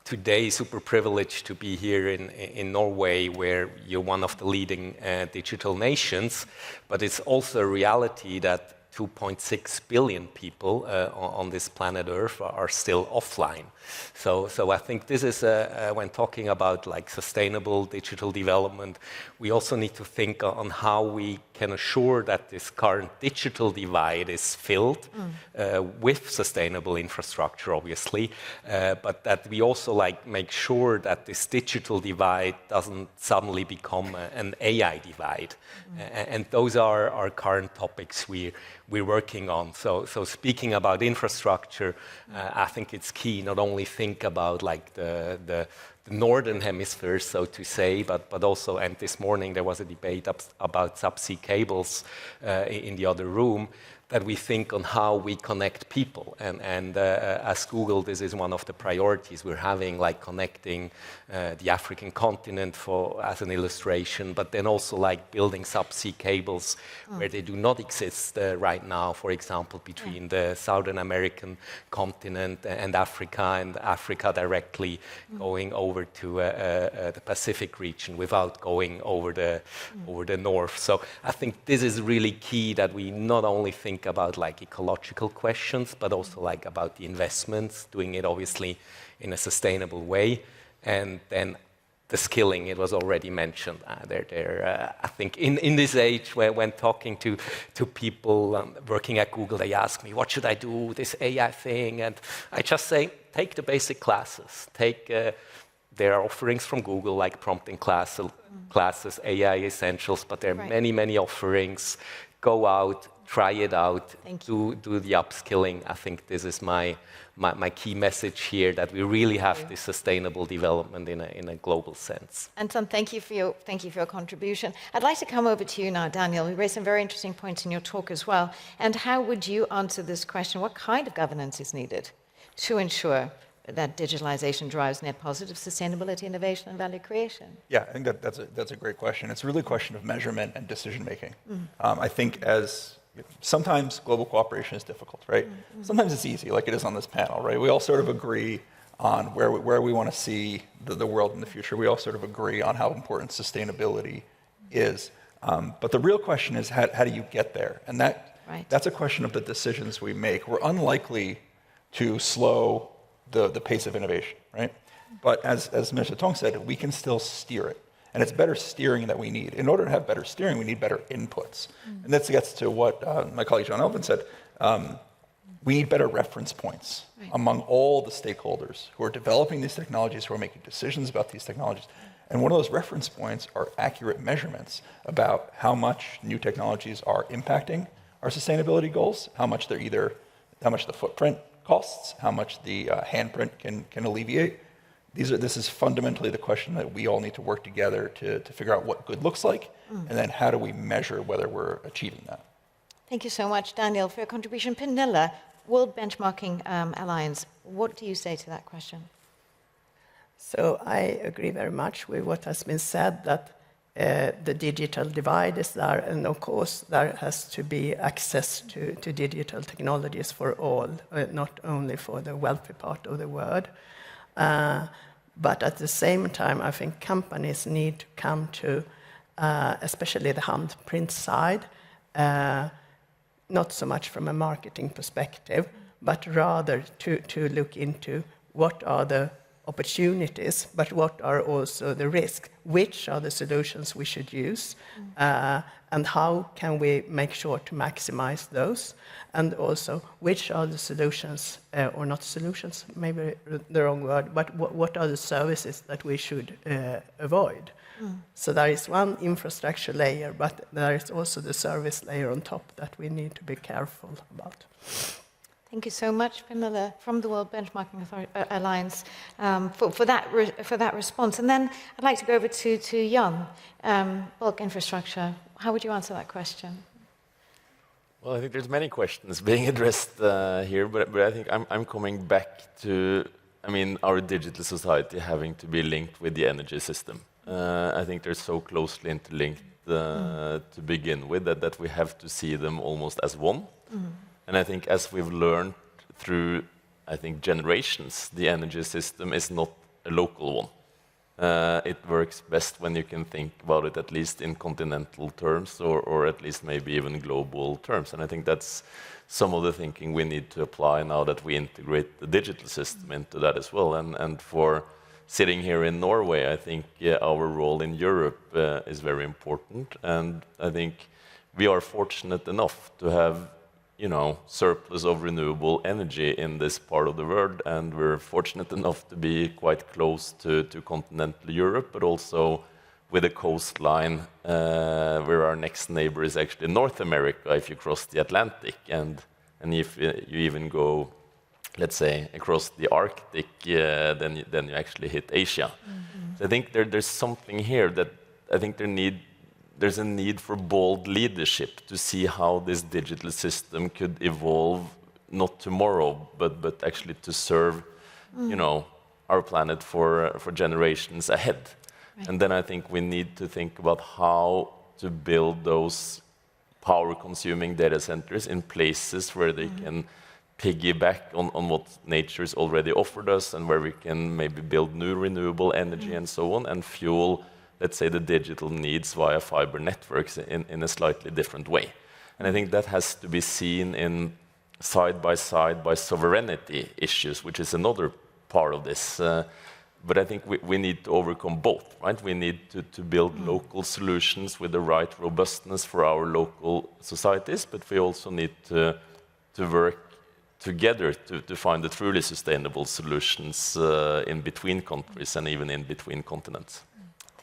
S5: today super privileged to be here in Norway, where you're one of the leading digital nations. But it's also a reality that 2.6 billion people on this planet Earth are still offline. So I think this is, when talking about like sustainable digital development, we also need to think on how we can assure that this current digital divide is filled with sustainable infrastructure, obviously, but that we also like make sure that this digital divide doesn't suddenly become an AI divide. And those are our current topics we're working on. So speaking about infrastructure, I think it's key not only think about like the northern hemisphere, so to say, but also, and this morning there was a debate about subsea cables in the other room, that we think on how we connect people. And as Google, this is one of the priorities we're having, like connecting the African continent as an illustration, but then also like building subsea cables where they do not exist right now, for example, between the Southern American continent and Africa directly going over to the Pacific region without going over the north. So I think this is really key, that we not only think about like ecological questions, but also like about the investments, doing it obviously in a sustainable way. And then the skilling, it was already mentioned. I think in this age, when talking to people working at Google, they ask me, what should I do, this AI thing? And I just say, take the basic classes. There are offerings from Google, like prompting classes, AI essentials, but there are many, many offerings. Go out, try it out, do the upskilling. I think this is my key message here, that we really have this sustainable development in a global sense.
S1: Anton, thank you for your contribution. I'd like to come over to you now, Daniel. You raised some very interesting points in your talk as well. And how would you answer this question? What kind of governance is needed to ensure that digitalization drives net positive sustainability, innovation, and value creation?
S7: Yeah, I think that's a great question. It's really a question of measurement and decision making. I think sometimes global cooperation is difficult, right? Sometimes it's easy, like it is on this panel, right? We all sort of agree on where we want to see the world in the future. We all sort of agree on how important sustainability is. But the real question is, how do you get there? And that's a question of the decisions we make. We're unlikely to slow the pace of innovation, right? But as Minister Tong said, we can still steer it. And it's better steering that we need. In order to have better steering, we need better inputs. And that gets to what my colleague John Elvin said. We need better reference points among all the stakeholders who are developing these technologies, who are making decisions about these technologies. And one of those reference points are accurate measurements about how much new technologies are impacting our sustainability goals, how much the footprint costs, how much the handprint can alleviate. This is fundamentally the question that we all need to work together to figure out what good looks like, and then how do we measure whether we're achieving that.
S1: Thank you so much, Daniel, for your contribution. Pernilla, World Benchmarking Alliance, what do you say to that question?
S8: So I agree very much with what has been said, that the digital divide is there, and of course there has to be access to digital technologies for all, not only for the wealthy part of the world. But at the same time, I think companies need to come to, especially the handprint side, not so much from a marketing perspective, but rather to look into what are the opportunities, but what are also the risks, which are the solutions we should use, and how can we make sure to maximize those, and also which are the solutions, or not solutions, maybe the wrong word, but what are the services that we should avoid. So there is one infrastructure layer, but there is also the service layer on top that we need to be careful about.
S1: Thank you so much, Pernilla, from the World Benchmarking Alliance, for that response. And then I'd like to go over to Jan, bulk infrastructure. How would you answer that question?
S6: Well, I think there's many questions being addressed here, but I think I'm coming back to, our digital society having to be linked with the energy system. I think they're so closely interlinked to begin with that we have to see them almost as one. And I think as we've learned through, generations, the energy system is not a local one. It works best when you can think about it at least in continental terms, or at least maybe even global terms. And I think that's some of the thinking we need to apply now that we integrate the digital system into that as well. And for sitting here in Norway, I think our role in Europe is very important. And I think we are fortunate enough to have surplus of renewable energy in this part of the world, and we're fortunate enough to be quite close to continental Europe, but also with a coastline where our next neighbor is actually North America if you cross the Atlantic, and if you even go, let's say, across the Arctic, then you actually hit Asia. So I think there's something here that I think there's a need for bold leadership to see how this digital system could evolve, not tomorrow, but actually to serve, our planet for generations ahead. Right. And then I think we need to think about how to build those power-consuming data centers in places where they can piggyback on what nature's already offered us, and where we can maybe build new renewable energy and so on, and fuel, let's say, the digital needs via fiber networks in a slightly different way. And I think that has to be seen in side by sovereignty issues, which is another part of this. But I think we need to overcome both, right? We need to build local solutions with the right robustness for our local societies, but we also need to work together to find the truly sustainable solutions in between countries and even in between continents.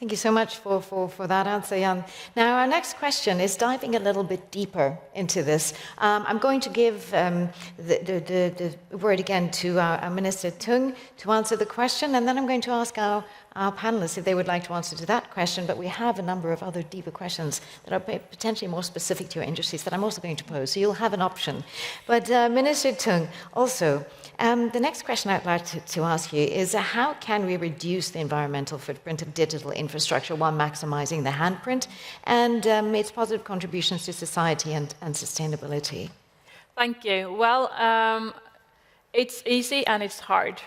S1: Thank you so much for that answer, Jan. Now, our next question is diving a little bit deeper into this. I'm going to give the word again to our Minister Tung to answer the question, and then I'm going to ask our panelists if they would like to answer to that question, but we have a number of other deeper questions that are potentially more specific to your industries that I'm also going to pose, so you'll have an option. But Minister Tung, also, the next question I'd like to ask you is how can we reduce the environmental footprint of digital infrastructure while maximizing the handprint and its positive contributions to society and sustainability?
S9: Thank you. Well, it's easy and it's hard.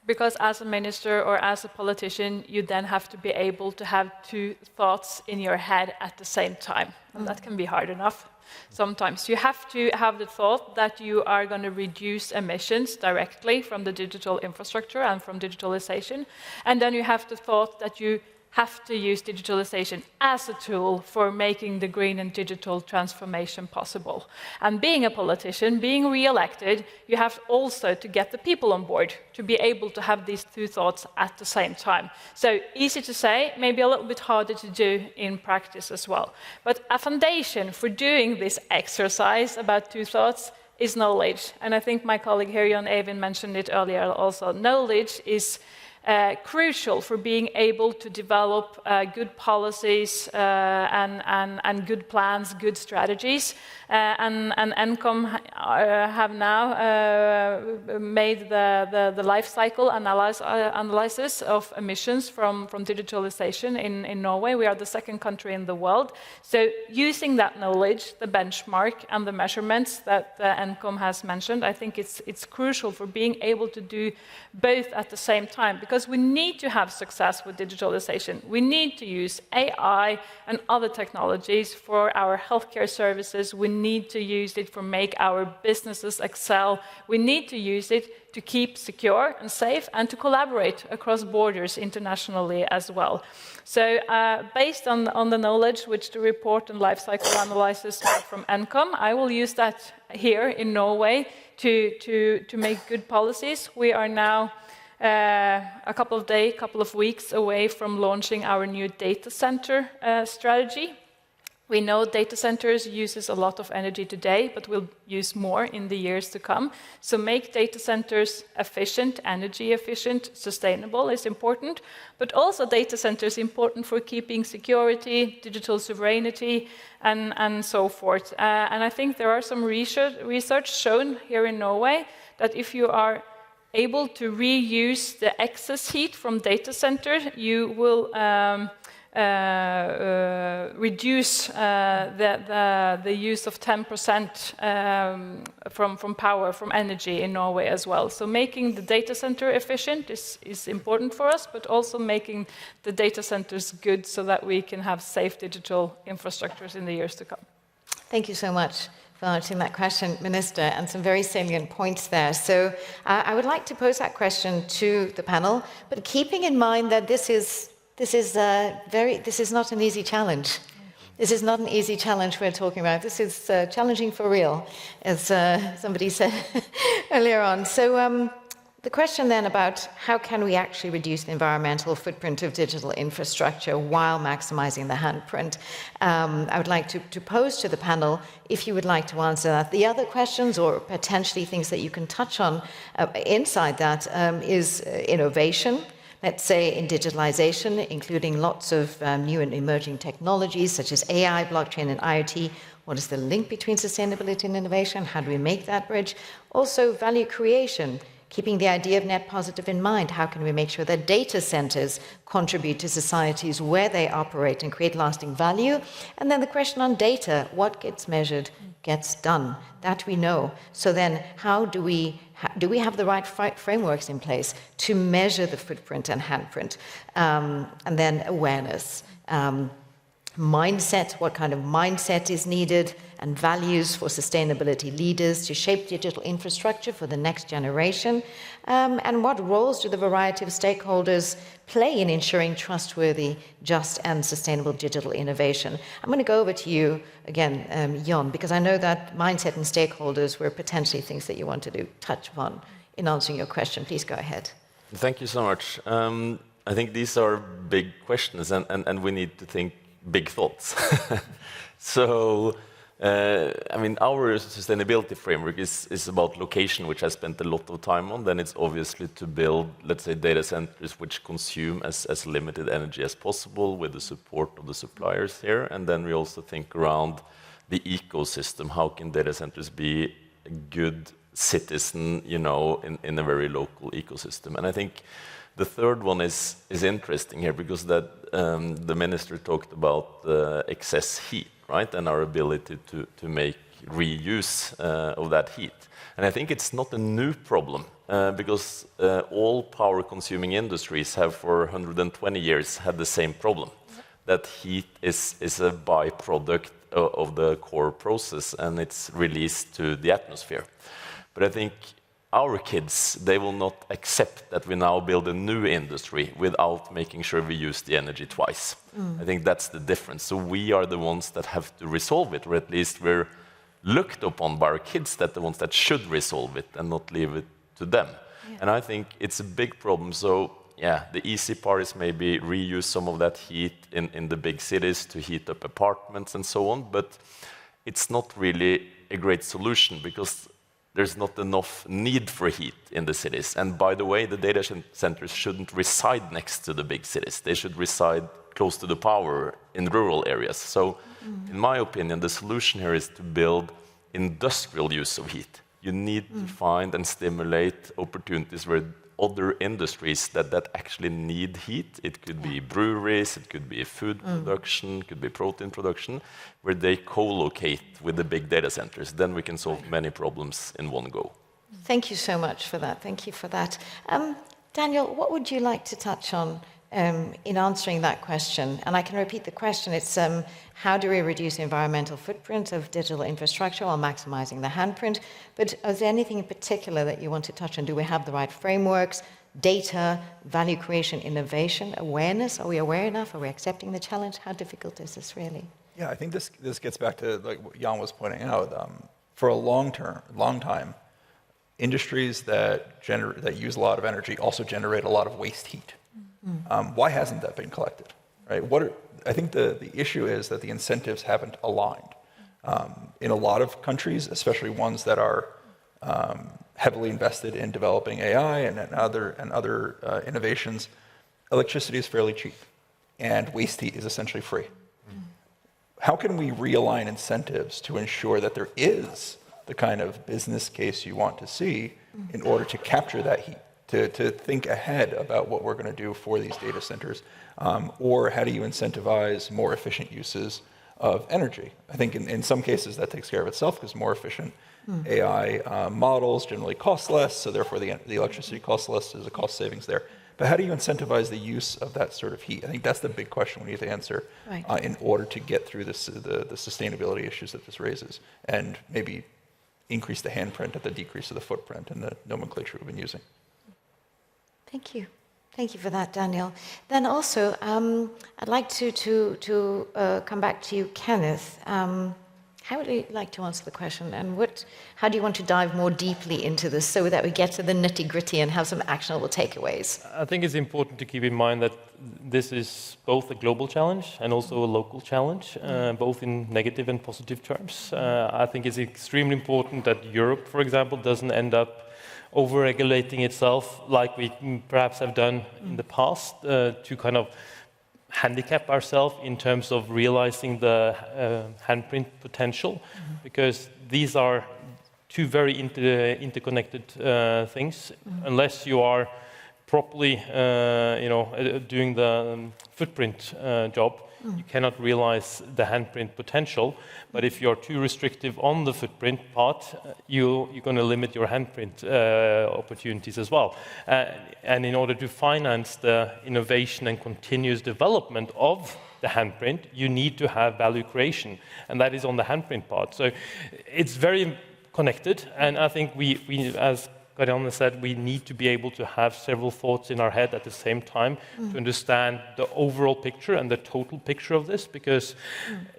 S9: Because as a minister or as a politician, you then have to be able to have two thoughts in your head at the same time. And that can be hard enough sometimes. You have to have the thought that you are going to reduce emissions directly from the digital infrastructure and from digitalization. And then you have the thought that you have to use digitalization as a tool for making the green and digital transformation possible. And being a politician, being re-elected, you have also to get the people on board to be able to have these two thoughts at the same time. So easy to say, maybe a little bit harder to do in practice as well. But a foundation for doing this exercise about two thoughts is knowledge. And I think my colleague here, Jon Eivind, mentioned it earlier also. Knowledge is crucial for being able to develop good policies and good plans, good strategies. And NCOM have now made the life cycle analysis of emissions from digitalization in Norway. We are the second country in the world. So using that knowledge, the benchmark and the measurements that NCOM has mentioned, I think it's crucial for being able to do both at the same time. Because we need to have success with digitalization. We need to use AI and other technologies for our healthcare services. We need to use it for make our businesses excel. We need to use it to keep secure and safe and to collaborate across borders internationally as well. So based on the knowledge which the report and life cycle analysis from NCOM, I will use that here in Norway to make good policies. We are now a couple of weeks away from launching our new data center strategy. We know data centers uses a lot of energy today, but will use more in the years to come. So make data centers efficient, energy efficient, sustainable is important, but also data centers important for keeping security, digital sovereignty, and so forth. And I think there are some research shown here in Norway that if you are able to reuse the excess heat from data centers, you will reduce the use of 10% from power, from energy in Norway as well. So making the data center efficient is important for us, but also making the data centers good so that we can have safe digital infrastructures in the years to come.
S1: Thank you so much for answering that question, Minister, and some very salient points there. So I would like to pose that question to the panel, but keeping in mind that this is not an easy challenge. This is not an easy challenge we're talking about. This is challenging for real, as somebody said earlier on. So the question then about how can we actually reduce the environmental footprint of digital infrastructure while maximizing the handprint? I would like to pose to the panel, if you would like to answer that. The other questions or potentially things that you can touch on inside that is innovation. Let's say in digitalization, including lots of new and emerging technologies such as AI, blockchain, and IoT. What is the link between sustainability and innovation? How do we make that bridge? Also, value creation, keeping the idea of net positive in mind. How can we make sure that data centers contribute to societies where they operate and create lasting value? And then the question on data, what gets measured gets done. That we know. So then how do we have the right frameworks in place to measure the footprint and handprint? And then awareness. Mindset, what kind of mindset is needed, and values for sustainability leaders to shape digital infrastructure for the next generation, and what roles do the variety of stakeholders play in ensuring trustworthy, just and sustainable digital innovation? I'm going to go over to you again, Jon, because I know that mindset and stakeholders were potentially things that you wanted to touch upon in answering your question. Please go ahead.
S6: Thank you so much. I think these are big questions, and we need to think big thoughts. So, I mean, our sustainability framework is about location, which I spent a lot of time on. Then it's obviously to build, let's say, data centers which consume as limited energy as possible with the support of the suppliers here. And then we also think around the ecosystem. How can data centers be a good citizen, you know, in a very local ecosystem? And I think the third one is interesting here because that the minister talked about excess heat, right? And our ability to make reuse of that heat. And I think it's not a new problem because all power-consuming industries have for 120 years had the same problem, that heat is a byproduct of the core process and it's released to the atmosphere. But I think our kids, they will not accept that we now build a new industry without making sure we use the energy twice. I think that's the difference. So we are the ones that have to resolve it, or at least we're looked upon by our kids that the ones that should resolve it and not leave it to them. And I think it's a big problem. So yeah, the easy part is maybe reuse some of that heat in the big cities to heat up apartments and so on, but it's not really a great solution because there's not enough need for heat in the cities. And by the way, the data centers shouldn't reside next to the big cities. They should reside close to the power in rural areas. So in my opinion, the solution here is to build industrial use of heat. You need to find and stimulate opportunities where other industries that actually need heat. It could be breweries, it could be food production, it could be protein production, where they co-locate with the big data centers. Then we can solve many problems in one go.
S1: Thank you so much for that. Thank you for that. Daniel, what would you like to touch on in answering that question? And I can repeat the question. It's how do we reduce the environmental footprint of digital infrastructure while maximizing the handprint? But is there anything in particular that you want to touch on? Do we have the right frameworks, data, value creation, innovation, awareness? Are we aware enough? Are we accepting the challenge? How difficult is this really?
S7: Yeah, I think this gets back to like what Jan was pointing out. For a long time, industries that use a lot of energy also generate a lot of waste heat. Why hasn't that been collected? Right? I think the issue is that the incentives haven't aligned. In a lot of countries, especially ones that are heavily invested in developing AI and other innovations, electricity is fairly cheap, and waste heat is essentially free. How can we realign incentives to ensure that there is the kind of business case you want to see in order to capture that heat? To think ahead about what we're going to do for these data centers, or how do you incentivize more efficient uses of energy? I think in some cases that takes care of itself because more efficient AI models generally cost less, so therefore the electricity costs less, there's a cost savings there. But how do you incentivize the use of that sort of heat? I think that's the big question we need to answer in order to get through the sustainability issues that this raises, and maybe increase the handprint at the decrease of the footprint and the nomenclature we've been using.
S1: Thank you. Thank you for that, Daniel. Then also, I'd like to come back to you, Kenneth. How would you like to answer the question? And how do you want to dive more deeply into this so that we get to the nitty-gritty and have some actionable takeaways?
S4: I think it's important to keep in mind that this is both a global challenge and also a local challenge, both in negative and positive terms. I think it's extremely important that Europe, for example, doesn't end up over-regulating itself like we perhaps have done in the past to kind of handicap ourselves in terms of realizing the handprint potential, because these are two very interconnected things. Unless you are properly doing the footprint job, you cannot realize the handprint potential. But if you're too restrictive on the footprint part, you're going to limit your handprint opportunities as well. And in order to finance the innovation and continuous development of the handprint, you need to have value creation, and that is on the handprint part. So it's very connected, and I think we as Karianne said, we need to be able to have several thoughts in our head at the same time to understand the overall picture and the total picture of this, because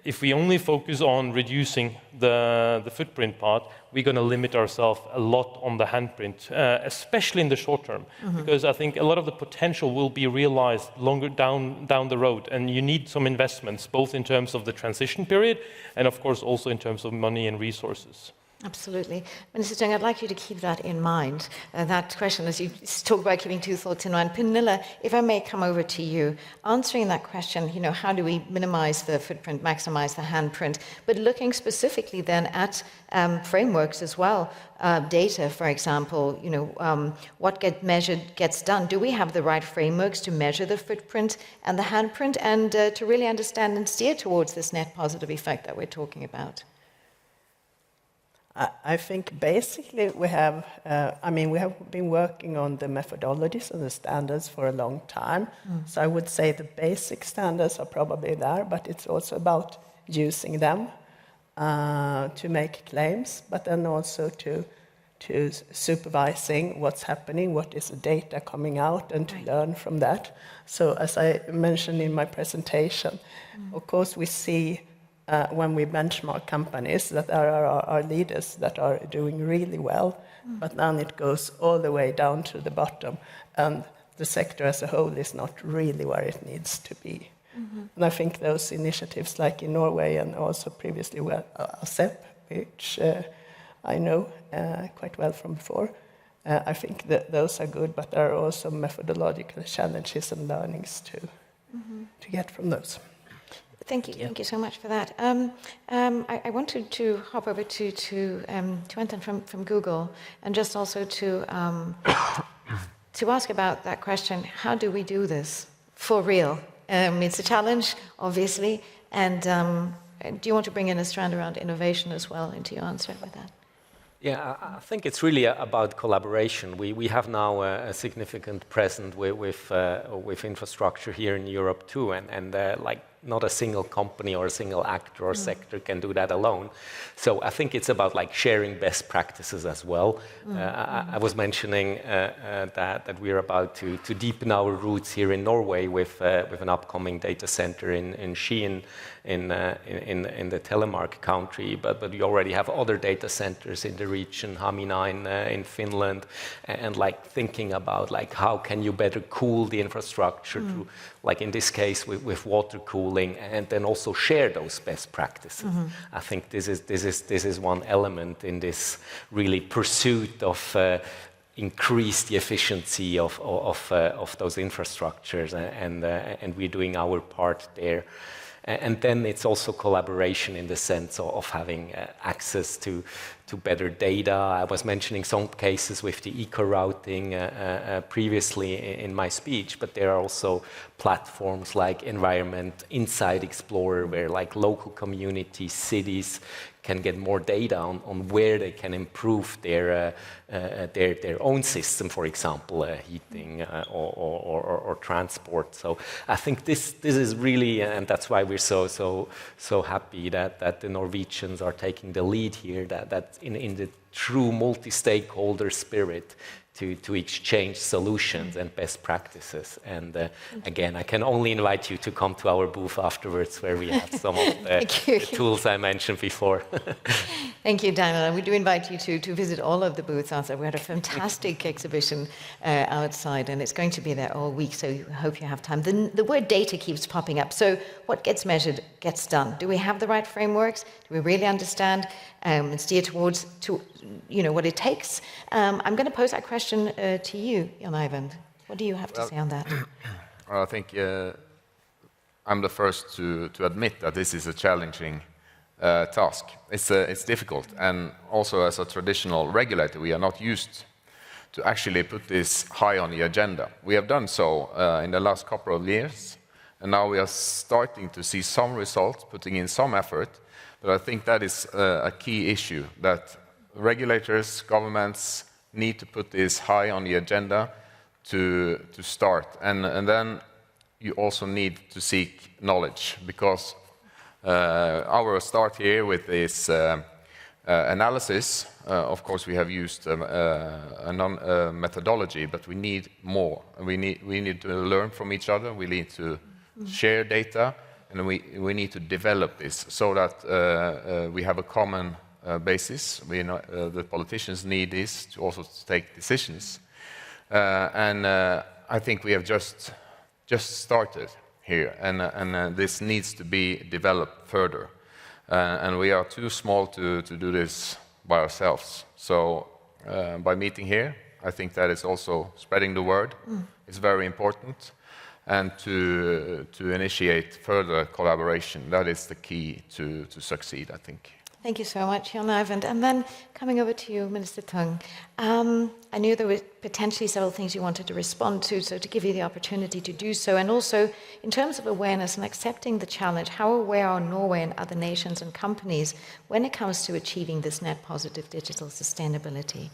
S4: if we only focus on reducing the footprint part, we're going to limit ourselves a lot on the handprint, especially in the short term, because I think a lot of the potential will be realized longer down the road, and you need some investments, both in terms of the transition period and of course also in terms of money and resources.
S1: Absolutely. Minister Chung, I'd like you to keep that in mind, that question, as you talk about keeping two thoughts in mind. Pernilla, if I may come over to you, answering that question, how do we minimize the footprint, maximize the handprint, but looking specifically then at frameworks as well, data, for example, what gets measured gets done. Do we have the right frameworks to measure the footprint and the handprint and to really understand and steer towards this net positive effect that we're talking about?
S8: I think basically we have been working on the methodologies and the standards for a long time. So I would say the basic standards are probably there, but it's also about using them to make claims, but then also to supervising what's happening, what is the data coming out, and to learn from that. So as I mentioned in my presentation, of course we see when we benchmark companies that there are leaders that are doing really well, but then it goes all the way down to the bottom, and the sector as a whole is not really where it needs to be. And I think those initiatives, like in Norway and also previously ASEP, which I know quite well from before, I think that those are good, but there are also methodological challenges and learnings to get from those.
S1: Thank you. Thank you so much for that. I wanted to hop over to Anton from Google, and just also to ask about that question: how do we do this for real? It's a challenge, obviously, and do you want to bring in a strand around innovation as well into your answer with that?
S5: Yeah, I think it's really about collaboration. We have now a significant presence with infrastructure here in Europe too, and not a single company or a single actor or sector can do that alone. So I think it's about sharing best practices as well. I was mentioning that we're about to deepen our roots here in Norway with an upcoming data center in Skien in the Telemark country, but we already have other data centers in the region, Hamina in Finland, and thinking about how can you better cool the infrastructure to, in this case with water cooling, and then also share those best practices. I think this is one element in this really pursuit of increase the efficiency of those infrastructures, and we're doing our part there. And then it's also collaboration in the sense of having access to better data. I was mentioning some cases with the eco-routing previously in my speech, but there are also platforms like Environment Insight Explorer, where local communities, cities can get more data on where they can improve their own system, for example, heating or transport. So I think this is really, and that's why we're so happy that the Norwegians are taking the lead here, that in the true multi-stakeholder spirit to exchange solutions and best practices. And again, I can only invite you to come to our booth afterwards, where we have some of the tools I mentioned before.
S1: Thank you, Daniel. And we do invite you to visit all of the booths outside. We had a fantastic exhibition outside, and it's going to be there all week, so I hope you have time. The word data keeps popping up. So what gets measured gets done. Do we have the right frameworks? Do we really understand and steer towards what it takes? I'm going to pose that question to you, Jan Eyvind. What do you have to say on that?
S2: I think I'm the first to admit that this is a challenging task. It's difficult, and also as a traditional regulator, we are not used to actually put this high on the agenda. We have done so in the last couple of years, and now we are starting to see some results, putting in some effort, but I think that is a key issue, that regulators, governments need to put this high on the agenda to start. And then you also need to seek knowledge, because our start here with this analysis, of course we have used a methodology, but we need more. We need to learn from each other, we need to share data, and we need to develop this so that we have a common basis. We know the politicians need this to also take decisions, and I think we have just started here, and this needs to be developed further, and we are too small to do this by ourselves. So by meeting here, I think that is also spreading the word. It's very important. And to initiate further collaboration, that is the key to succeed, I think.
S1: Thank you so much, Jan Eyvind. And then coming over to you, Minister Tung. I knew there were potentially several things you wanted to respond to, so to give you the opportunity to do so. And also, in terms of awareness and accepting the challenge, how aware are Norway and other nations and companies when it comes to achieving this net positive digital sustainability?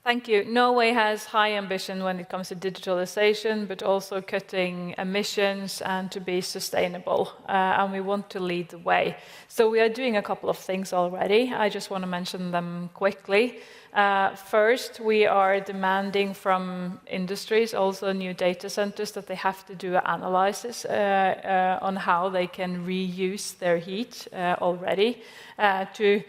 S9: Thank you. Norway has high ambition when it comes to digitalization, but also cutting emissions and to be sustainable. And we want to lead the way. So we are doing a couple of things already. I just want to mention them quickly. First, we are demanding from industries, also new data centers, that they have to do analysis on how they can reuse their heat already to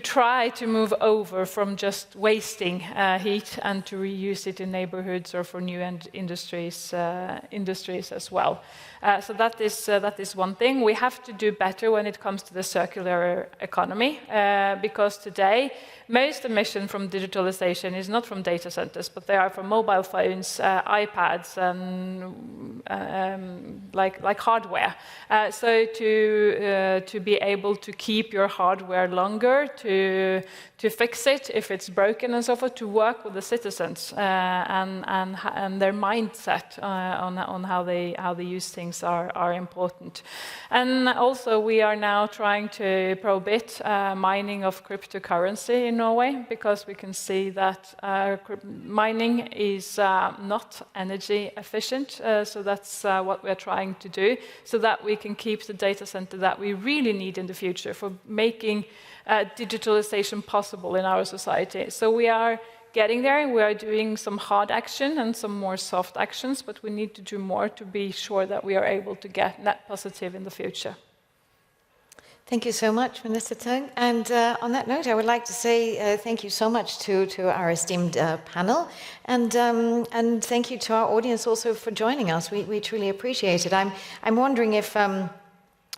S9: try to move over from just wasting heat and to reuse it in neighborhoods or for new industries as well. So that is one thing. We have to do better when it comes to the circular economy, because today most emission from digitalization is not from data centers, but they are from mobile phones, iPads, and like hardware. So to be able to keep your hardware longer, to fix it if it's broken and so forth, to work with the citizens and their mindset on how they use things are important. And also we are now trying to prohibit mining of cryptocurrency in Norway, because we can see that mining is not energy efficient. So that's what we're trying to do, so that we can keep the data center that we really need in the future for making digitalization possible in our society. So we are getting there. We are doing some hard action and some more soft actions, but we need to do more to be sure that we are able to get net positive in the future.
S1: Thank you so much, Minister Tung. And on that note, I would like to say thank you so much to our esteemed panel, and thank you to our audience also for joining us. We truly appreciate it. I'm wondering if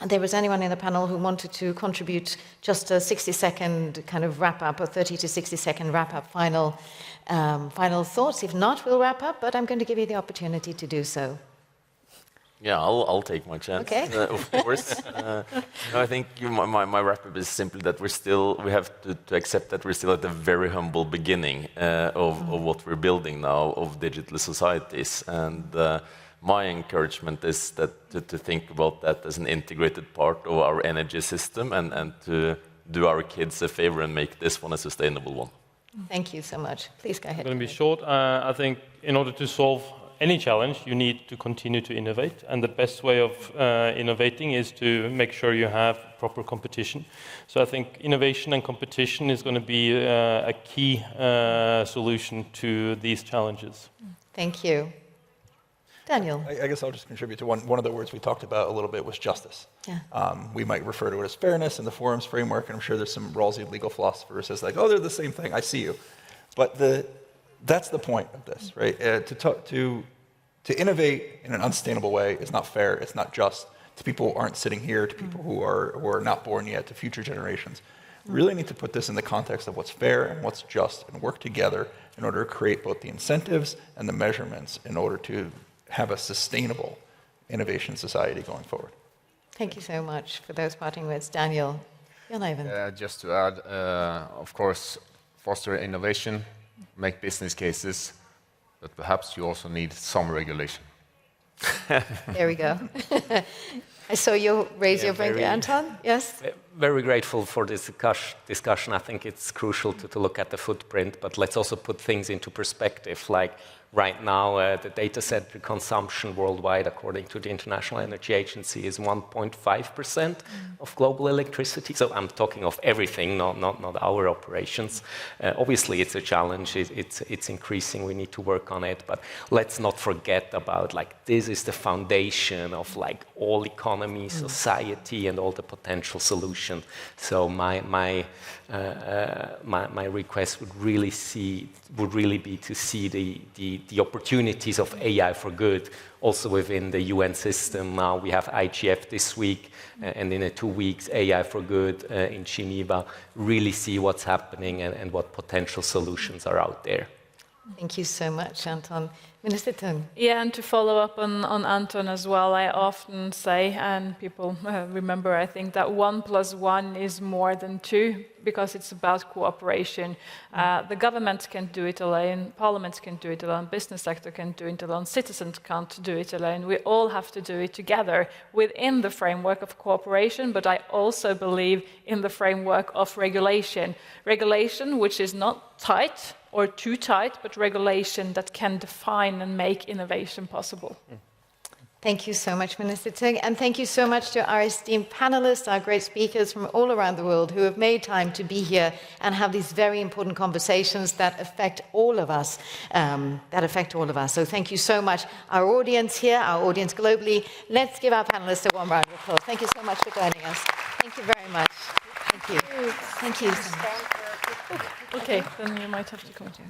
S1: there was anyone in the panel who wanted to contribute just a 60-second kind of wrap-up, or 30 to 60-second wrap-up, final thoughts. If not, we'll wrap up, but I'm going to give you the opportunity to do so.
S6: Yeah, I'll take my chance.
S1: Okay.
S6: Of course. I think my wrap-up is simply that we have to accept that we're still at the very humble beginning of what we're building now of digital societies. And my encouragement is that to think about that as an integrated part of our energy system, and to do our kids a favor and make this one a sustainable one.
S1: Thank you so much. Please go ahead.
S4: I'm going to be short. I think in order to solve any challenge, you need to continue to innovate, and the best way of innovating is to make sure you have proper competition. So I think innovation and competition is going to be a key solution to these challenges.
S1: Thank you. Daniel.
S7: I guess I'll just contribute to one of the words we talked about a little bit was justice.
S1: Yeah.
S7: We might refer to it as fairness in the forums framework, and I'm sure there's some Rawlsian legal philosophers who says like, oh, they're the same thing, I see you. But that's the point of this, right? To innovate in an unsustainable way is not fair, it's not just to people who aren't sitting here, to people who are not born yet, to future generations. We really need to put this in the context of what's fair and what's just, and work together in order to create both the incentives and the measurements in order to have a sustainable innovation society going forward.
S1: Thank you so much for those parting words. Daniel. Jan Eyvind.
S2: Just to add, of course, foster innovation, make business cases, but perhaps you also need some regulation.
S1: There we go. I saw you raise your finger, Anton. Yes?
S5: Very grateful for this discussion. I think it's crucial to look at the footprint, but let's also put things into perspective. Like right now, the data center consumption worldwide, according to the International Energy Agency, is 1.5% of global electricity. So I'm talking of everything, not our operations. Obviously, it's a challenge. It's increasing. We need to work on it. But let's not forget about like this is the foundation of like all economy, society, and all the potential solutions solution. So my request would really be to see the opportunities of AI for good also within the UN system. Now we have IGF this week, and in 2 weeks AI for Good in Geneva. Really see what's happening and what potential solutions are out there.
S1: Thank you so much, Anton. Minister Tung.
S9: Yeah, and to follow up on Anton as well, I often say, and people remember, I think, that 1 + 1 is more than 2, because it's about cooperation. The government can do it alone, parliaments can do it alone, business sector can do it alone, citizens can't do it alone. We all have to do it together within the framework of cooperation, but I also believe in the framework of regulation. Regulation which is not tight or too tight, but regulation that can define and make innovation possible.
S1: Thank you so much, Minister Tung, and thank you so much to our esteemed panelists, our great speakers from all around the world who have made time to be here and have these very important conversations that affect all of us. So thank you so much. Our audience here, our audience globally, let's give our panelists a warm round of applause. Thank you so much for joining us. Thank you very much. Thank you. Thank you.
S9: Okay, then you might have to come to.